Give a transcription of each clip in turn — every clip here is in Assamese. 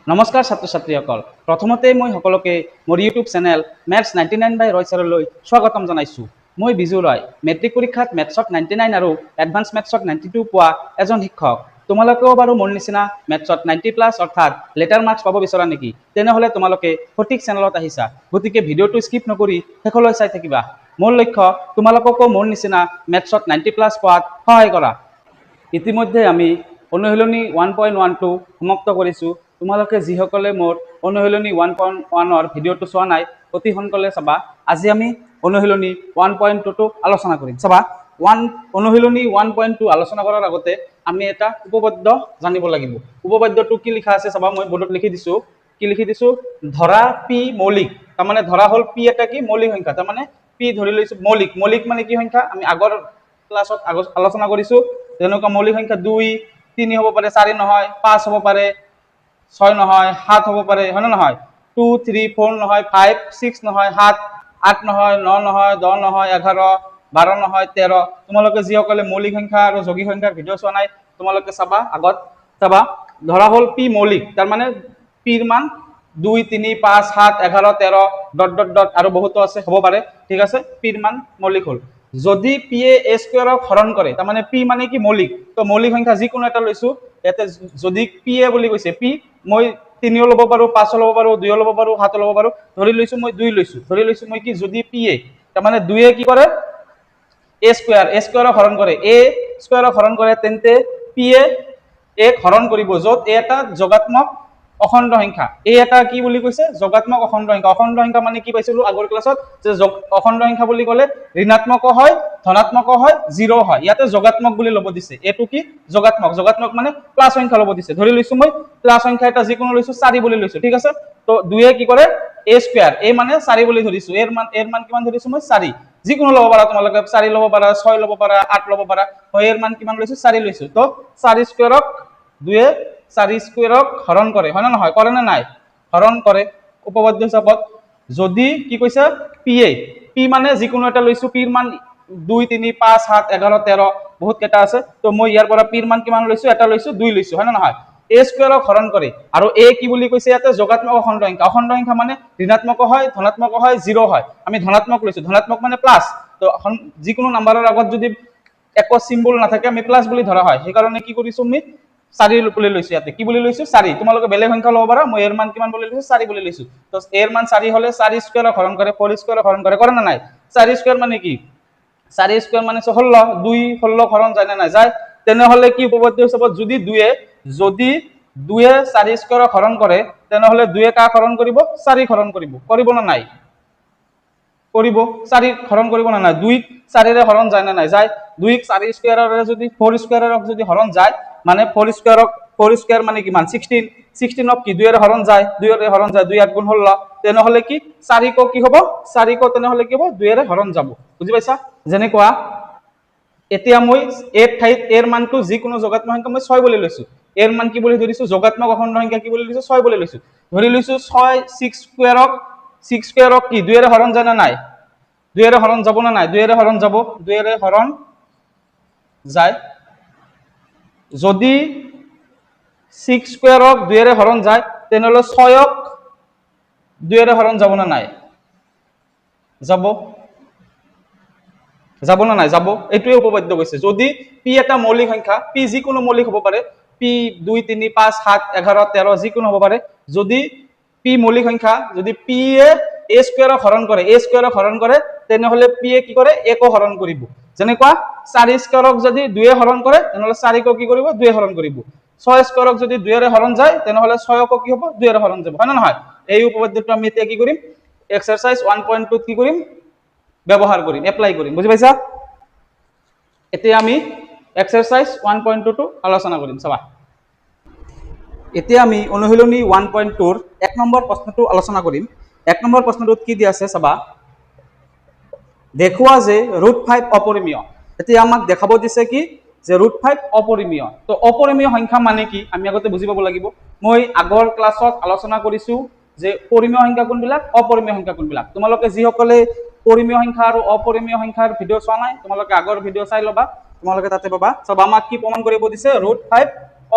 নমস্কাৰ ছাত্ৰ ছাত্ৰীসকল প্ৰথমতে মই সকলোকে মোৰ ইউটিউব চেনেল মেথছ 99 বাই ৰয় ছাৰলৈ স্বাগতম জনাইছোঁ। মই বিজু ৰয়, মেট্ৰিক পৰীক্ষাত মেথছত 99 আৰু এডভান্স মেথছত 92 পোৱা এজন শিক্ষক। তোমালোকেও বাৰু মোৰ নিচিনা মেথছত 90+ অৰ্থাৎ লেটাৰ মাৰ্কছ পাব বিচৰা নেকি? তেনেহ'লে তোমালোকে সঠিক চেনেলত আহিছা। গতিকে ভিডিঅ'টো স্কিপ নকৰি শেষলৈ চাই থাকিবা। মোৰ লক্ষ্য তোমালোককো মোৰ নিচিনা মেথছত 90+ পোৱাত সহায় কৰা। ইতিমধ্যে আমি অনুশীলনী 1.12 সমাপ্ত কৰিছোঁ। তোমালোকে যিসকলে মোৰ অনুশীলনী 1.1ৰ ভিডিঅ'টো চোৱা নাই অতি সোনকালে চাবা। আজি আমি অনুশীলনী 1.2টো আলোচনা কৰিম। চাবা, অনুশীলনী 1.2 আলোচনা কৰাৰ আগতে আমি এটা উপপাদ্য জানিব লাগিব। উপপাদ্যটো কি লিখা আছে চাবা, মই বোৰ্ডত লিখি দিছোঁ। কি লিখি দিছোঁ? ধৰা পি মৌলিক, তাৰমানে ধৰা হ'ল পি এটা কি মৌলিক সংখ্যা, তাৰমানে পি ধৰি লৈছোঁ মৌলিক। মৌলিক মানে কি সংখ্যা? আমি আগৰ ক্লাছত আলোচনা কৰিছোঁ। যেনেকুৱা মৌলিক সংখ্যা 2, 3 হ'ব পাৰে, 4 নহয়, 5 হ'ব পাৰে, 6 নহয়, 7 হ'ব পাৰে, হয় নে নহয়? 2, 3, 4 নহয়, 5, 6 নহয়, 7, 8 নহয়, 9 নহয়, 10 নহয়, 11, 12 নহয়, 13। তোমালোকে যিসকলে মৌলিক সংখ্যা আৰু যৌগিক সংখ্যাৰ ভিডিঅ' চোৱা নাই তোমালোকে চাবা, আগত চাবা। ধৰা হ'ল পি মৌলিক, তাৰমানে পিৰ মান 2, 3, 5, 7, 11, 13 ডট ডট ডট আৰু বহুতো আছে, হ'ব পাৰে, ঠিক আছে। পিৰ মান মৌলিক হ'ল। যদি পি এ স্কোৱাৰক হৰণ কৰে, তাৰমানে পি মানে কি মৌলিক, তো মৌলিক সংখ্যা যিকোনো এটা লৈছোঁ। ইয়াতে যদি পি এ বুলি কৈছে, পি মই 3 ল'ব পাৰোঁ, 5 ল'ব পাৰোঁ, 2 ল'ব পাৰোঁ, 7 ল'ব পাৰোঁ। ধৰি লৈছোঁ মই 2 লৈছোঁ। ধৰি লৈছোঁ মই কি, যদি পি এ, তাৰমানে 2 কি কৰে? এ স্কোৱাৰক হৰণ কৰে, এ স্কোৱাৰক হৰণ কৰে, তেন্তে পি এ এক হৰণ কৰিব, য'ত এ এটা যোগাত্মক অখণ্ড সংখ্যা। এই এটা কি বুলি কৈছে? যোগাত্মক অখণ্ড সংখ্যা। অখণ্ড সংখ্যা মানে কি পাইছিলোঁ আগৰ ক্লাছত, যে অখণ্ড সংখ্যা বুলি ক'লে ঋণাত্মকো হয়, ধনাত্মকো হয়, 0 হয়। ইয়াতে যোগাত্মক বুলি ল'ব দিছে। এইটো কি? যোগাত্মক। যোগাত্মক মানে প্লাছ সংখ্যা ল'ব দিছে। ধৰি লৈছোঁ মই প্লাছ সংখ্যা এটা যিকোনো লৈছোঁ, 4 বুলি লৈছোঁ, ঠিক আছে। তো 2 কি কৰে? এ স্কোৱাৰ, এ মানে 4 বুলি ধৰিছোঁ। এৰ মান কিমান ধৰিছোঁ মই? 4। যিকোনো ল'ব পাৰা তোমালোকে, 4 ল'ব পাৰা, 6 ল'ব পাৰা, 8 ল'ব পাৰা। মই এৰ মান কিমান লৈছোঁ? 4 লৈছোঁ। তো 4 স্কোৱাৰক 2 4 স্কোৱাৰক হৰণ কৰে, হয় নে নহয়? কৰে নে নাই? হৰণ কৰে। উপপাদ্য হিচাপত যদি কি কৈছে? পি এ, পি মানে যিকোনো এটা লৈছোঁ, পিৰ মান 2, 3, 5, 7, 11, 13 বহুত কেইটা আছে। তো মই ইয়াৰ পৰা পিৰ মান কিমান লৈছোঁ? এটা লৈছোঁ, 2 লৈছোঁ, হয় নে নহয়? এ স্কোৱাৰক হৰণ কৰে, আৰু এ কি বুলি কৈছে ইয়াতে? যোগাত্মক অখণ্ড সংখ্যা। অখণ্ড সংখ্যা মানে ঋণাত্মকো হয়, ধনাত্মকো হয়, 0 হয়। আমি ধনাত্মক লৈছোঁ, ধনাত্মক মানে প্লাছ। তো যিকোনো নাম্বাৰৰ আগত যদি একো চিম্বল নাথাকে আমি প্লাছ বুলি ধৰা হয়। সেইকাৰণে কি কৰিছোঁ আমি? 4 বুলি লৈছোঁ। ইয়াতে কি বুলি লৈছোঁ? 4। তোমালোকে বেলেগ সংখ্যা ল'ব পাৰা, মই এৰ মান কিমান বুলি লৈছোঁ? 4 বুলি লৈছোঁ। তো এৰ মান 4 হ'লে 4 স্কোৱাৰক হৰণ কৰে, 4 স্কোৱাৰক হৰণ কৰে, কৰে নে নাই? 4 স্কোৱাৰ মানে কি? 4 স্কোৱাৰ মানে 16, 2 16 হৰণ যায় নে নাই? যায়। তেনেহ'লে কি উপপাদ্য হিচাপত যদি 2 4 স্কোৱাৰক হৰণ কৰে, তেনেহ'লে 2 কাক হৰণ কৰিব? 4 হৰণ কৰিব। কৰিব নে নাই? কৰিব। 4 হৰণ কৰিব নে নাই? 2 4ৰে হৰণ যায় নে নাই? যায়। 2 4 স্কোৱাৰৰে যদি 4 স্কোৱাৰক যদি হৰণ যায়, মানে 4 স্কোৱাৰ মানে কিমান? 16। 16ক কি 2ৰে হৰণ যায়? 2ৰে হৰণ যায়, 2 8 গুণ 16। তেনেহ'লে কি 4 কি হ'ব? 4 তেনেহ'লে কি হ'ব? 2ৰে হৰণ যাব। বুজি পাইছা? যেনেকুৱা এতিয়া মই এৰ ঠাইত এৰ মানটো যিকোনো যোগাত্মক সংখ্যা মই 6 বুলি লৈছোঁ। এৰ মান কি বুলি ধৰিছোঁ? যোগাত্মক অখণ্ড সংখ্যা কি বুলি লৈছোঁ? 6 বুলি লৈছোঁ। ধৰি লৈছোঁ 6 6 স্কোৱাৰক কি 2ৰে হৰণ যায় নে নাই? 2ৰে হৰণ যাব নে নাই? 2ৰে হৰণ যাব, 2ৰে হৰণ যায়। যদি 6 স্কোৱাৰক 2ৰে হৰণ যায়, তেনেহ'লে 6ক 2ৰে হৰণ যাব নে নাই? যাব। যাব নে নাই? যাব। এইটোৱে উপপাদ্য কৈছে। যদি পি এটা মৌলিক সংখ্যা, পি যিকোনো মৌলিক হ'ব পাৰে, পি 2 3 5 7 11 13 যিকোনো হ'ব পাৰে। যদি পি মৌলিক সংখ্যা, যদি পি এ স্কোৱাৰক হৰণ কৰে, এ স্কোৱাৰক হৰণ কৰে, তেনেহ'লে পি এ কি কৰে? একো হৰণ কৰিব। যেনেকুৱা 4 স্কোৱাৰক যদি 2 হৰণ কৰে, তেনেহ'লে 4 কি কৰিব? 2 হৰণ কৰিব। 6 স্কোৱাৰক যদি 2ৰে হৰণ যায়, তেনেহ'লে 6 কি হ'ব? 2ৰে হৰণ যাব, হয় নে নহয়? এই উপপাদ্যটো আমি এতিয়া কি কৰিম? এক্সাৰসাইজ 1.2 কি কৰিম? ব্যৱহাৰ কৰিম, এপ্লাই কৰিম। বুজি পাইছা? এতিয়া আমি এক্সাৰসাইজ 1.2টো আলোচনা কৰিম। চাবা, এতিয়া আমি অনুশীলনী 1.2ৰ 1 নম্বৰ প্ৰশ্নটো আলোচনা কৰিম। 1 নম্বৰ প্ৰশ্নটোত কি দিয়া আছে চাবা, দেখুওৱা যে √5 অপৰিমেয়। এতিয়া আমাক দেখাব দিছে কি? যে √5 অপৰিমেয়। তো অপৰিমেয় সংখ্যা মানে কি আমি আগতে বুজি পাব লাগিব। মই আগৰ ক্লাছত আলোচনা কৰিছোঁ যে পৰিমেয় সংখ্যা কোনবিলাক, অপৰিমেয় সংখ্যা কোনবিলাক। তোমালোকে যিসকলে পৰিমেয় সংখ্যা আৰু অপৰিমেয় সংখ্যাৰ ভিডিঅ' চোৱা নাই, তোমালোকে আগৰ ভিডিঅ' চাই ল'বা, তোমালোকে তাতে পাবা। চাবা, আমাক কি প্ৰমাণ কৰিব দিছে? √5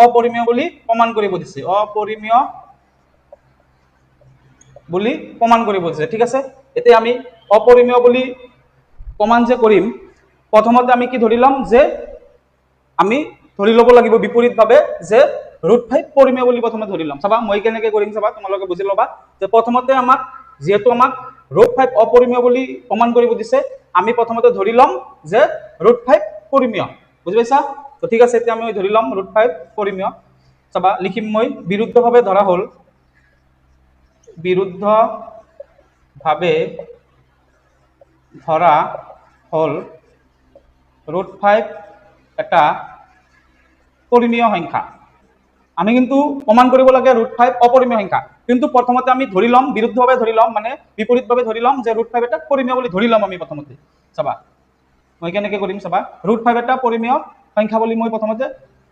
অপৰিমেয় বুলি প্ৰমাণ কৰিব দিছে। অপৰিমেয় বুলি প্ৰমাণ কৰিব দিছে ঠিক আছে এতিয়া আমি অপৰিমেয় বুলি প্ৰমাণ যে কৰিম প্ৰথমতে আমি কি ধৰি ল'ম যে আমি ধৰি ল'ব লাগিব বিপৰীতভাৱে যে √5 পৰিমেয় বুলি প্ৰথমে ধৰি ল'ম চাবা মই কেনেকৈ কৰিম চাবা তোমালোকে বুজি ল'বা যে প্ৰথমতে আমাক যেহেতু আমাক √5 অপৰিমেয় বুলি প্ৰমাণ কৰিব দিছে আমি প্ৰথমতে ধৰি ল'ম যে √5 পৰিমেয় বুজি পাইছা তো ঠিক আছে এতিয়া আমি ধৰি ল'ম √5 পৰিমেয় চাবা লিখিম মই বিৰুদ্ধভাৱে ধৰা হ'ল বিৰুদ্ধভাৱে ধৰা হ'ল √5 এটা পৰিমেয় সংখ্যা আমি কিন্তু প্ৰমাণ কৰিব লাগে √5 অপৰিমেয় সংখ্যা কিন্তু প্ৰথমতে আমি ধৰি ল'ম বিৰুদ্ধভাৱে ধৰি ল'ম মানে বিপৰীতভাৱে ধৰি ল'ম যে √5 এটা পৰিমেয় বুলি ধৰি ল'ম আমি প্ৰথমতে চাবা মই কেনেকৈ কৰিম চাবা √5 এটা পৰিমেয় সংখ্যা বুলি মই প্ৰথমতে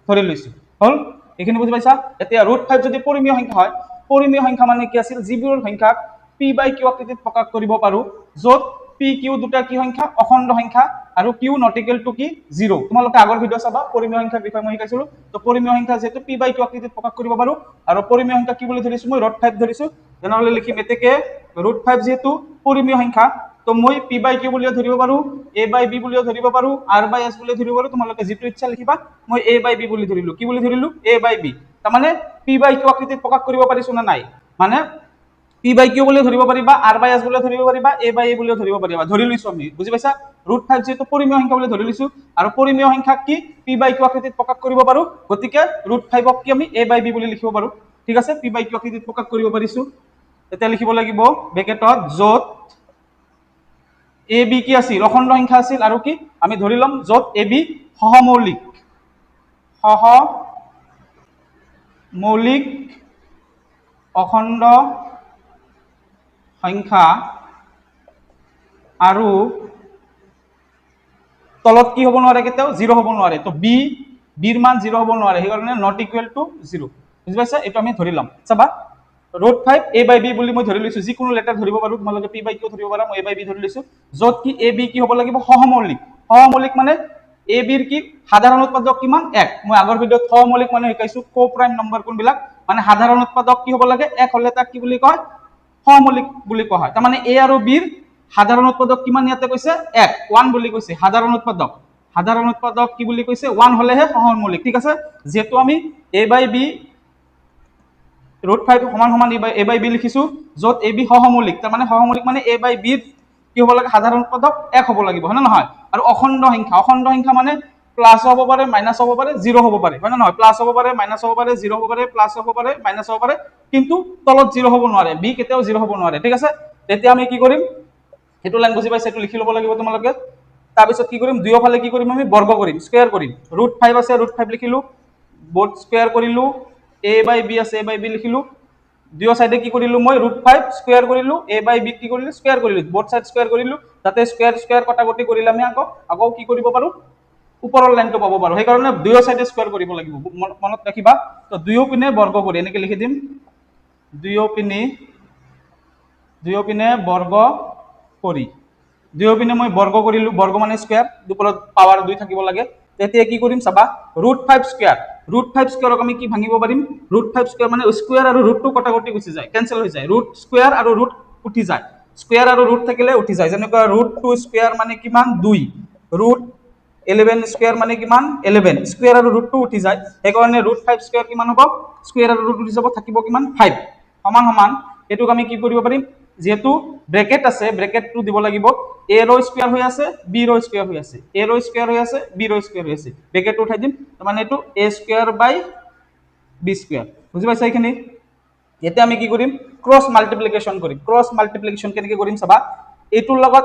ধৰি লৈছো হ'ল এইখিনি বুজি পাইছা এতিয়া √5 যদি পৰিমেয় সংখ্যা হয় পৰিমেয় সংখ্যা মানে কি আছিল যিবোৰ সংখ্যাক p/q আকৃতিত প্ৰকাশ কৰিব পাৰো য'ত p q দুটা কি সংখ্যা অখণ্ড সংখ্যা আৰু q not equal to কি 0 তোমালোকে আগৰ ভিডিও চাবা পৰিমেয় সংখ্যাৰ বিষয়ে মই শিকাইছিলো তো পৰিমেয় সংখ্যা যেহেতু p/q আকৃতিত প্ৰকাশ কৰিব পাৰো আৰু পৰিমেয় সংখ্যা কি বুলি ধৰিছো মই √5 ধৰিছো তেনেহ'লে লিখিম এতেকে √5 যেহেতু পৰিমেয় সংখ্যা তো মই p/q বুলিও ধৰিব পাৰো a/b বুলিও ধৰিব পাৰো r/s বুলিও ধৰিব পাৰো তোমালোকে যিটো ইচ্ছা লিখিবা মই a/b বুলি ধৰিলো কি বুলি ধৰিলো a/b তাৰ মানে p/q আকৃতিত প্ৰকাশ কৰিব পাৰিছো না নাই মানে p/q বুলি ধৰিব পাৰিবা r/s বুলি ধৰিব পাৰিবা a/a বুলি ধৰিব পাৰিবা ধৰি লৈছো আমি বুজি পাইছা √5 যেহেতু পৰিমেয় সংখ্যা বুলি ধৰি লৈছো আৰু পৰিমেয় সংখ্যাক কি p/q আকৃতিত প্ৰকাশ কৰিব পাৰো গতিকে √5ক কি আমি a/b বুলি লিখিব পাৰো ঠিক আছে p/q আকৃতিত প্ৰকাশ কৰিব পাৰিছো এতিয়া লিখিব লাগিব ব্ৰেকেটত য'ত ab কি আছিল অখণ্ড সংখ্যা আছিল আৰু কি আমি ধৰি ল'ম য'ত ab সহমৌলিক অখণ্ড সংখ্যা আৰু তলত কি হ'ব নোৱাৰে কেতিয়াও 0 হ'ব নোৱাৰে তো বিৰ মান 0 হ'ব নোৱাৰে সেইকাৰণে নট ইকুৱেল টু 0 বুজি পাইছা এইটো আমি ধৰি ল'ম চাবা √5 a/b বুলি মই ধৰি লৈছো যিকোনো লেটাৰ ধৰিব পাৰো তোমালোকে p/q ধৰিব পাৰা মই a/b ধৰি লৈছো য'ত কি ab কি হ'ব লাগিব সহমৌলিক মানে ab ৰ কি সাধাৰণ উৎপাদক কিমান 1 মই আগৰ ভিডিঅ'ত সহমৌলিক মানে শিকাইছো কো-প্ৰাইম নম্বৰ কোনবিলাক মানে সাধাৰণ উৎপাদক কি হ'ব লাগে 1 হ'লে তাক কি বুলি কয় সহমৌলিক বুলি কোৱা হয় তাৰ মানে a আৰু b ৰ সাধাৰণ উৎপাদক কিমান ইয়াতে কৈছে 1 বুলি কৈছে সাধাৰণ উৎপাদক কি বুলি কৈছে 1 হলেহে সহমৌলিক ঠিক আছে যেহেতু আমি a/b √5 সমান সমান a/b লিখিছো য'ত ab সহমৌলিক তাৰ মানে সহমৌলিক মানে a/b কি হ'ব লাগে সাধাৰণ উৎপাদক 1 হ'ব লাগিব হয় না নহয় আৰু অখণ্ড সংখ্যা মানে প্লাস হ'ব পাৰে মাইনাস হ'ব পাৰে 0 হ'ব পাৰে হয় না নহয় প্লাস হ'ব পাৰে মাইনাস হ'ব পাৰে 0 হ'ব পাৰে প্লাস হ'ব পাৰে মাইনাস হ'ব পাৰে কিন্তু তলত 0 হ'ব নোৱাৰে b কেতিয়াও 0 হ'ব নোৱাৰে ঠিক আছে তেতিয়া আমি কি কৰিম সেইটো লাইন বুজি পাইছে এইটো লিখি ল'ব লাগিব তোমালোকে তাৰপিছত কি কৰিম দুয়োফালে কি কৰিম আমি বৰ্গ কৰিম স্কয়াৰ কৰিম √5 আছে √5 লিখিলো বোথ স্কয়াৰ কৰিলো a/b আছে a/b লিখিলো দুয়ো সাইডে কি কৰিলো মই √5 স্কয়াৰ কৰিলো a/b কি কৰিলো স্কয়াৰ কৰিলো বোথ সাইড স্কয়াৰ কৰিলো তাতে স্কয়াৰ কটাকটি কৰিলে আমি আকৌ কি কৰিব পাৰো ওপৰৰ লাইনটো পাব পাৰো সেইকাৰণে দুয়ো সাইডে স্কয়াৰ কৰিব লাগিব মনত ৰাখিবা তো দুয়ো পিনে বৰ্গ কৰি এনেকৈ লিখি দিম দুয়ো পিনে বৰ্গ কৰি দুয়ো পিনে মই বৰ্গ কৰিলো বৰ্গ মানে স্কয়াৰ দুপৰত পাৱাৰ 2 থাকিব লাগে তেতিয়া কি কৰিম চাবা √5 স্কয়াৰক আমি কি ভাঙিব পাৰিম √5 স্কয়াৰ মানে স্কয়াৰ আৰু ৰুটটো কটাকটি গুচি যায় কেনসেল হৈ যায় ৰুট স্কয়াৰ আৰু ৰুট উঠি যায় স্কয়াৰ আৰু ৰুট থাকিলে উঠি যায় যেনেকৈ √2 স্কয়াৰ মানে কিমান 2 √11 স্কয়াৰ মানে কিমান 11 স্কয়াৰ আৰু ৰুটটো উঠি যায় সেইকাৰণে √5 স্কয়াৰ কিমান হ'ব স্কয়াৰ আৰু ৰুট উঠি যাব থাকিব কিমান 5 সমান এটোক আমি কি কৰিব পাৰিম যেহেতু ব্ৰেকেট আছে ব্ৰেকেটটো দিব লাগিব a ৰ স্কয়াৰ হৈ আছে b ৰ স্কয়াৰ হৈ আছে a ৰ স্কয়াৰ হৈ আছে b ৰ স্কয়াৰ হৈ আছে ব্ৰেকেটটো উঠাই দিম মানে এটো a square by b square বুজি পাইছা এইখিনি এতিয়া আমি কি কৰিম ক্ৰছ মাল্টিপ্লিকেশন কেনেকৈ কৰিম চাবা এইটোৰ লগত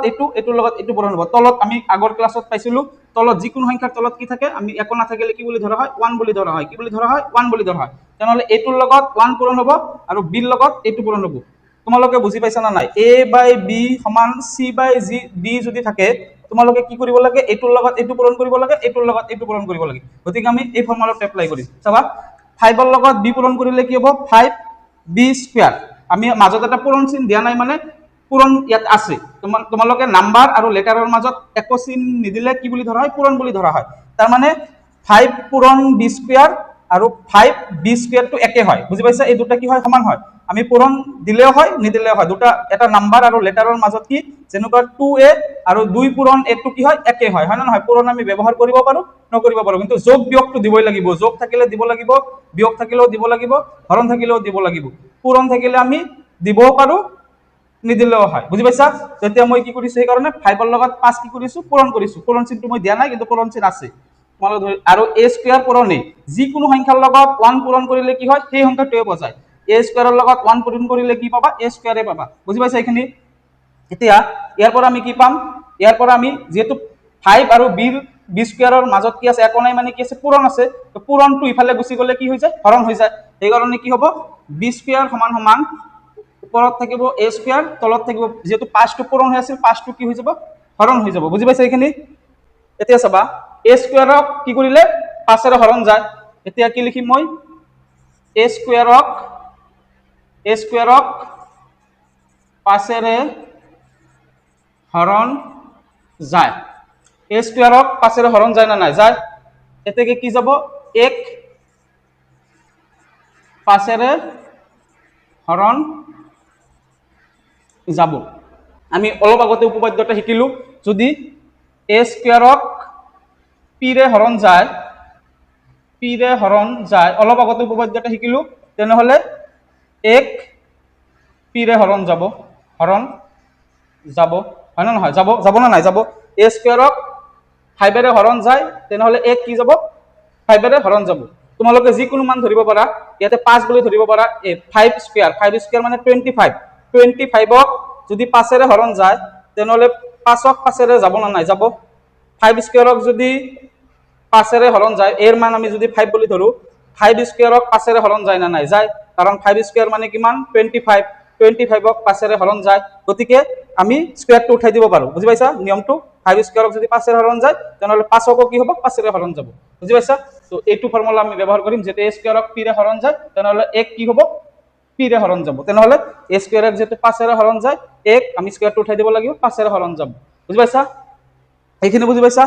এইটো পূৰণ হ'ব তলত আমি আগৰ ক্লাছত পাইছিলো তলত যিকোনো সংখ্যাৰ তলত কি থাকে আমি একো নাথাকিলে কি বুলি ধৰা হয় 1 বুলি ধৰা হয় কি বুলি ধৰা হয় 1 বুলি ধৰা হয় তেনেহ'লে এইটোৰ লগত 1 পূৰণ হ'ব আৰু b ৰ লগত এইটো পূৰণ হ'ব তোমালোকে বুজি পাইছা না নাই a/b = c/d যদি থাকে তোমালোকে কি কৰিব লাগে এইটোৰ লগত এইটো পূৰণ কৰিব লাগে এইটোৰ লগত এইটো পূৰণ কৰিব লাগে গতিকে আমি এই ফৰ্মুলাটো এপ্লাই কৰিম চাবা 5 ৰ লগত b পূৰণ কৰিলে কি হ'ব 5b স্কয়াৰ আমি মাজত এটা পূৰণ চিন দিয়া নাই মানে পূৰণ ইয়াত আছে তোমালোকে নাম্বাৰ আৰু লেটাৰৰ মাজত একো চিন নিদিলে কি বুলি ধৰা হয় পূৰণ বুলি ধৰা হয় তাৰ মানে 5 পূৰণ b স্কয়াৰ আৰু 5b স্কয়াৰটো একে হয় বুজি পাইছা এই দুটা কি হয় সমান হয় আমি পূৰণ দিলেও হয় নিদিলেও হয়, দুটা এটা নাম্বাৰ আৰু লেটাৰৰ মাজত কি যেনেকুৱা 2a আৰু 2 পূৰণ a টো কি হয় একে হয় হয় না নহয়, পূৰণ আমি ব্যৱহাৰ কৰিব পাৰো নকৰিব পাৰো, কিন্তু যোগ বিয়োগটো দিবই লাগিব, যোগ থাকিলে দিব লাগিব, বিয়োগ থাকিলেও দিব লাগিব, হৰণ থাকিলেও দিব লাগিব, পূৰণ থাকিলে আমি দিবও পাৰো নিদিলেও হয়, বুজি পাইছা? তেতিয়া মই কি কৰিছো সেইকাৰণে 5 ৰ লগত 5 কি কৰিছো পূৰণ কৰিছো, পূৰণ চিনটো মই দিয়া নাই কিন্তু পূৰণ চিন আছে আৰু a স্কয়াৰ পূৰণে যিকোনো সংখ্যাৰ লগত 1 পূৰণ কৰিলে কি হয় সেই সংখ্যাটোৱে বজায়, a স্কয়াৰৰ লগত 1 পূৰণ কৰিলে কি পাবা a স্কয়াৰে পাবা, বুজি পাইছা এইখিনি? এতিয়া ইয়াৰ পৰা আমি কি পাম, ইয়াৰ পৰা আমি যেহেতু 5 আৰু b স্কয়াৰৰ মাজত কি আছে একো নাই মানে কি আছে পূৰণ আছে, তো পূৰণটো ইফালে গুচি গলে কি হৈ যায় হৰণ হৈ যায়, সেইকাৰণে কি হ'ব b স্কয়াৰ সমান সমান ওপৰত থাকিব a স্কয়াৰ, তলত থাকিব যেহেতু 5টো পূৰণ হৈ আছিল 5টো কি হৈ যাব হৰণ হৈ যাব, বুজি পাইছা এইখিনি? এতিয়া চাবা a স্কয়াৰক কি কৰিলে 5 ৰে হৰণ যায়, এতিয়া কি লিখিম মই a স্কয়াৰক 5 ৰে হৰণ যায়, a স্কয়াৰক 5 ৰে হৰণ যায় না নাই যায়, এতেকে কি যাব 1 5 ৰে হৰণ যাব। আমি অলপ আগতে উপপাদ্যটা শিকিলো, যদি a স্কয়াৰক p ৰে হৰণ যায়, অলপ আগতে উপপাদ্যটা শিকিলো, তেনেহলে 1 p ৰে হৰণ যাব হয় না নহয়, যাব না নাই যাব, a স্কয়াৰক 5 ৰে হৰণ যায় তেনেহলে 1 কি যাব 5 ৰে হৰণ যাব, তোমালোকে যিকোনো মান ধৰিব পাৰা, ইয়াতে 5 বুলি ধৰিব পাৰা, 5 স্কয়াৰ মানে 25ক যদি 5 ৰে হৰণ যায় তেনেহলে 5ক 5 ৰে যাব না নাই যাব, 5 স্কয়াৰক যদি 5 ৰে হৰণ যায়, এৰ মান আমি যদি 5 বুলি ধৰো, 5 স্কয়াৰক 5 ৰে হৰণ যায় না নাই যায়, কাৰণ 5 স্কয়াৰ মানে কিমান 25ক 5 ৰে হৰণ যায়, গতিকে আমি স্কয়াৰটো উঠাই দিব পাৰো, বুজি পাইছা নিয়মটো? 5 স্কয়াৰক যদি 5 ৰে হৰণ যায় তেনেহলে 5কো কি হ'ব 5 ৰে হৰণ যাব, বুজি পাইছা? তো এইটো ফৰ্মুলা আমি ব্যৱহাৰ কৰিম, যেতে a স্কয়াৰক p ৰে হৰণ যায় তেনেহলে 1 কি হ'ব p ৰে হৰণ যাব, তেনেহলে a স্কয়াৰক যেতে 5 ৰে হৰণ যায় 1 আমি স্কয়াৰটো উঠাই দিব লাগিব 5 ৰে হৰণ যাব, বুজি পাইছা? এইখিনি বুজি পাইছা?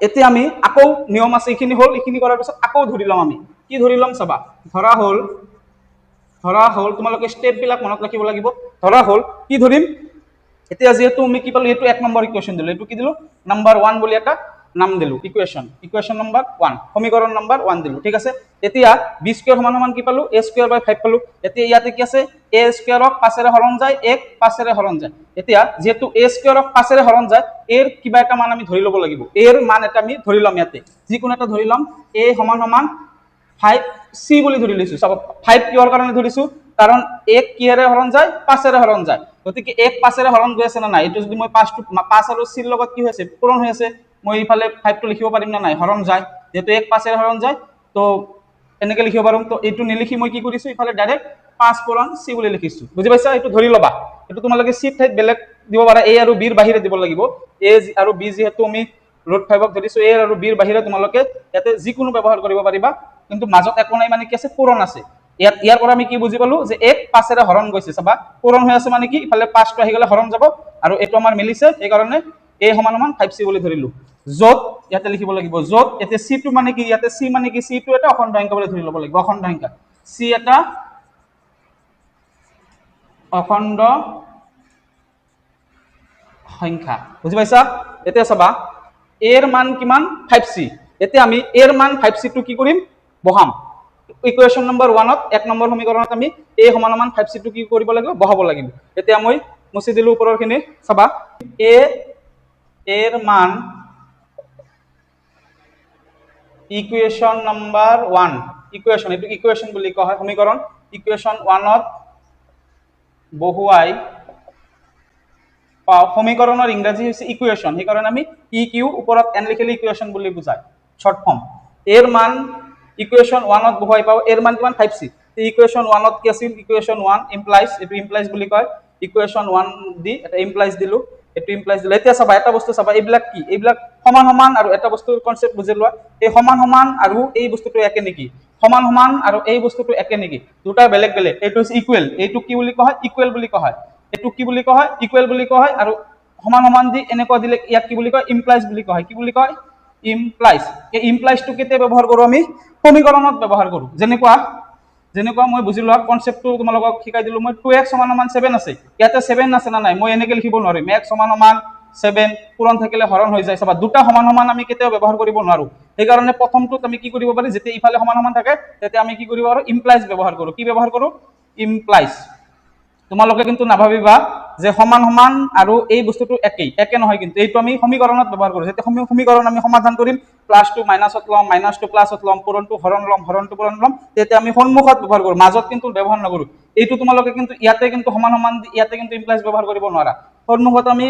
এতিয়া আমি আকৌ নিয়ম আছে, এইখিনি হল, এইখিনি কৰাৰ পিছত আকৌ ধৰি লম, আমি কি ধৰি লম চাবা, ধৰা হল তোমালোকে স্টেপ বিলাক মনত ৰাখিব লাগিব, ধৰা হল কি ধৰিম, এতিয়া যেহেতু আমি কি পালো এইটো 1 নম্বৰ ইকুৱেশ্যন দিলো, এইটো কি দিলো নাম্বাৰ 1 বুলি এটা নাম দিলো, ইকুৱেশ্যন নাম্বাৰ 1, সমীকৰণ নাম্বাৰ 1 দিলো, ঠিক আছে? এতিয়া b স্কয়াৰ সমান সমান কি পালো a স্কয়াৰ বাই 5 পালো, এতিয়া ইয়াতে কি আছে a স্কয়াৰক 5 ৰে হৰণ যায় 1 5 ৰে হৰণ যায়, এতিয়া যেহেতু a স্কয়াৰক 5 ৰে হৰণ যায় এৰ কিবা এটা মান আমি ধৰি ল'ব লাগিব, এৰ মান এটা আমি ধৰি লম, ইয়াতে যিকোনো এটা ধৰি লম, a সমান সমান 5c বুলি ধৰি লৈছো, চাব 5 কিহৰ কাৰণে ধৰিছো, কাৰণ 1 কিহেৰে হৰণ যায় 5 ৰে হৰণ যায়, গতিকে 1 5 ৰে হৰণ গৈ আছে না নাই, এইটো যদি মই 5 আৰু c ৰ লগত কি হৈছে পূৰণ হৈ আছে, মই ইফালে 5 টো লিখিব পাৰিম না নাই, হৰণ যায়, যেহেতু 1 5 ৰে হৰণ যায় তো এনেকে লিখিব পাৰো, তো এইটো নিলিখি মই কি কৰিছো ইফালে ডাইৰেক্ট 5 পূৰণ c বুলি লিখিছো, বুজি পাইছা? এইটো ধৰি ল'বা, এইটো তোমালোকে c ঠাইত বেলেগ দিব পাৰা, a আৰু b ৰ বাহিৰে দিব লাগিব, a আৰু b যেহেতু আমি √5ক ধৰিছো, a আৰু b ৰ বাহিৰে তোমালোকে ইয়াতে যিকোনো ব্যৱহাৰ কৰিব পাৰিবা, কিন্তু মাজত একো নাই মানে কি আছে পূৰণ আছে, ইয়াৰ পৰা আমি কি বুজি পালো যে 1 5 ৰে হৰণ গৈছে, চাবা পূৰণ হৈ আছে মানে কি ইফালে 5 টো আহি গলে হৰণ যাব, আৰু এইটো আমাৰ মিলিছে, সেইকাৰণে a সমান সমান 5c বুলি ধৰিলো, য'ত ইয়াতে লিখিব লাগিব, য'ত এতিয়া c টো মানে কি, ইয়াতে c মানে কি, c টো এটা অখণ্ড সংখ্যা বুলি ধৰি ল'ব লাগিব, অখণ্ড সংখ্যা, c এটা অখণ্ড সংখ্যা, বুজি পাইছা? এতিয়া চাবা এৰ মান কিমান 5c, এতিয়া আমি এৰ মান 5c টো কি কৰিম বহাম, ইকুৱেশ্যন নম্বৰ 1ত 1 নম্বৰ সমীকৰণত আমি a সমান সমান 5c টো কি কৰিব লাগিব বহাব লাগিব, এতিয়া মই মুছি দিলো ওপৰৰ খিনি, চাবা a এৰ মান ইকুৱেশ্যন নম্বৰ 1, ইকুৱেশ্যন এইটো ইকুৱেশ্যন বুলি কোৱা হয়, সমীকৰণ ইকুৱেশ্যন 1ত বহুৱাই সমীকৰণৰ ইংৰাজী হৈছে ইকুৱেশ্যন, সেইকাৰণে আমি ই কিউ ওপৰত এন লিখিলে ইকুৱেশ্যন বুলি বুজায় শৰ্ট ফৰ্ম, এৰ মান ইকুৱেশ্যন 1ত বহুৱাই পাও, এৰ মান কিমান 5c, ইকুৱেশ্যন 1ত কি আছিল, ইকুৱেশ্যন 1 ইমপ্লাইজ, এইটো ইমপ্লাইজ বুলি কয়, ইকুৱেশ্যন 1 দি এটা ইমপ্লাইজ দিলো, এইটো ইমপ্লাইজ দিলো, এতিয়া চাবা এটা বস্তু চাবা, এইবিলাক কি, এইবিলাক সমান সমান, আৰু এটা বস্তুৰ কনসেপ্ট বুজি লোৱা, এই সমান সমান আৰু এই বস্তুটো একে নেকি, সমান সমান আৰু এই বস্তুটো একে নেকি, দুটা বেলেগ বেলেগ, এইটো হৈছে ইকুৱেল, এইটো কি বুলি কোৱা হয় ইকুৱেল বুলি কোৱা হয়, এইটো কি বুলি কোৱা হয় ইকুৱেল বুলি কোৱা হয়, আৰু সমান সমান দি এনেকুৱা দিলে ইয়াক কি বুলি কয় ইমপ্লাইজ বুলি কোৱা হয়, কি বুলি কয় ইমপ্লাইজ, এই ইমপ্লাইজটো কেতিয়া ব্যৱহাৰ কৰো আমি সমীকৰণত ব্যৱহাৰ কৰো, যেনেকুৱা যেনেকুৱা মই বুজি লোৱা কনচেপ্টটো তোমালোকক শিকাই দিলোঁ মই 2x সমান সমান 7 আছে ইয়াতে 7 আছে না নাই মই এনেকৈ লিখিব নোৱাৰিম x সমান সমান 7 পূৰণ থাকিলে হৰণ হৈ যায় চাবা দুটা সমান সমান আমি কেতিয়াও ব্যৱহাৰ কৰিব নোৱাৰো সেইকাৰণে প্ৰথমটোত আমি কি কৰিব পাৰি যেতিয়া ইফালে সমান সমান থাকে তেতিয়া আমি কি কৰিব পাৰো ইমপ্লাইজ ব্যৱহাৰ কৰো কি ব্যৱহাৰ কৰো ইমপ্লাইজ তোমালোকে কিন্তু নাভাবিবা যে সমান সমান আৰু এই বস্তুটো একে নহয় কিন্তু এইটো আমি সমীকৰণত ব্যৱহাৰ কৰো যেতিয়া সমীকৰণ আমি সমাধান কৰিম প্লাসটো মাইনাসত লম মাইনাসটো প্লাসত লম পূৰণটো হৰণ লম হৰণটো পূৰণ লম তেতিয়া আমি সন্মুখত ব্যৱহাৰ কৰো মাজত কিন্তু ব্যৱহাৰ নকৰো এইটো তোমালোকে কিন্তু ইয়াতে কিন্তু সমান সমান ইয়াতে কিন্তু ইমপ্লাইজ ব্যৱহাৰ কৰিব নোৱাৰা সন্মুখত আমি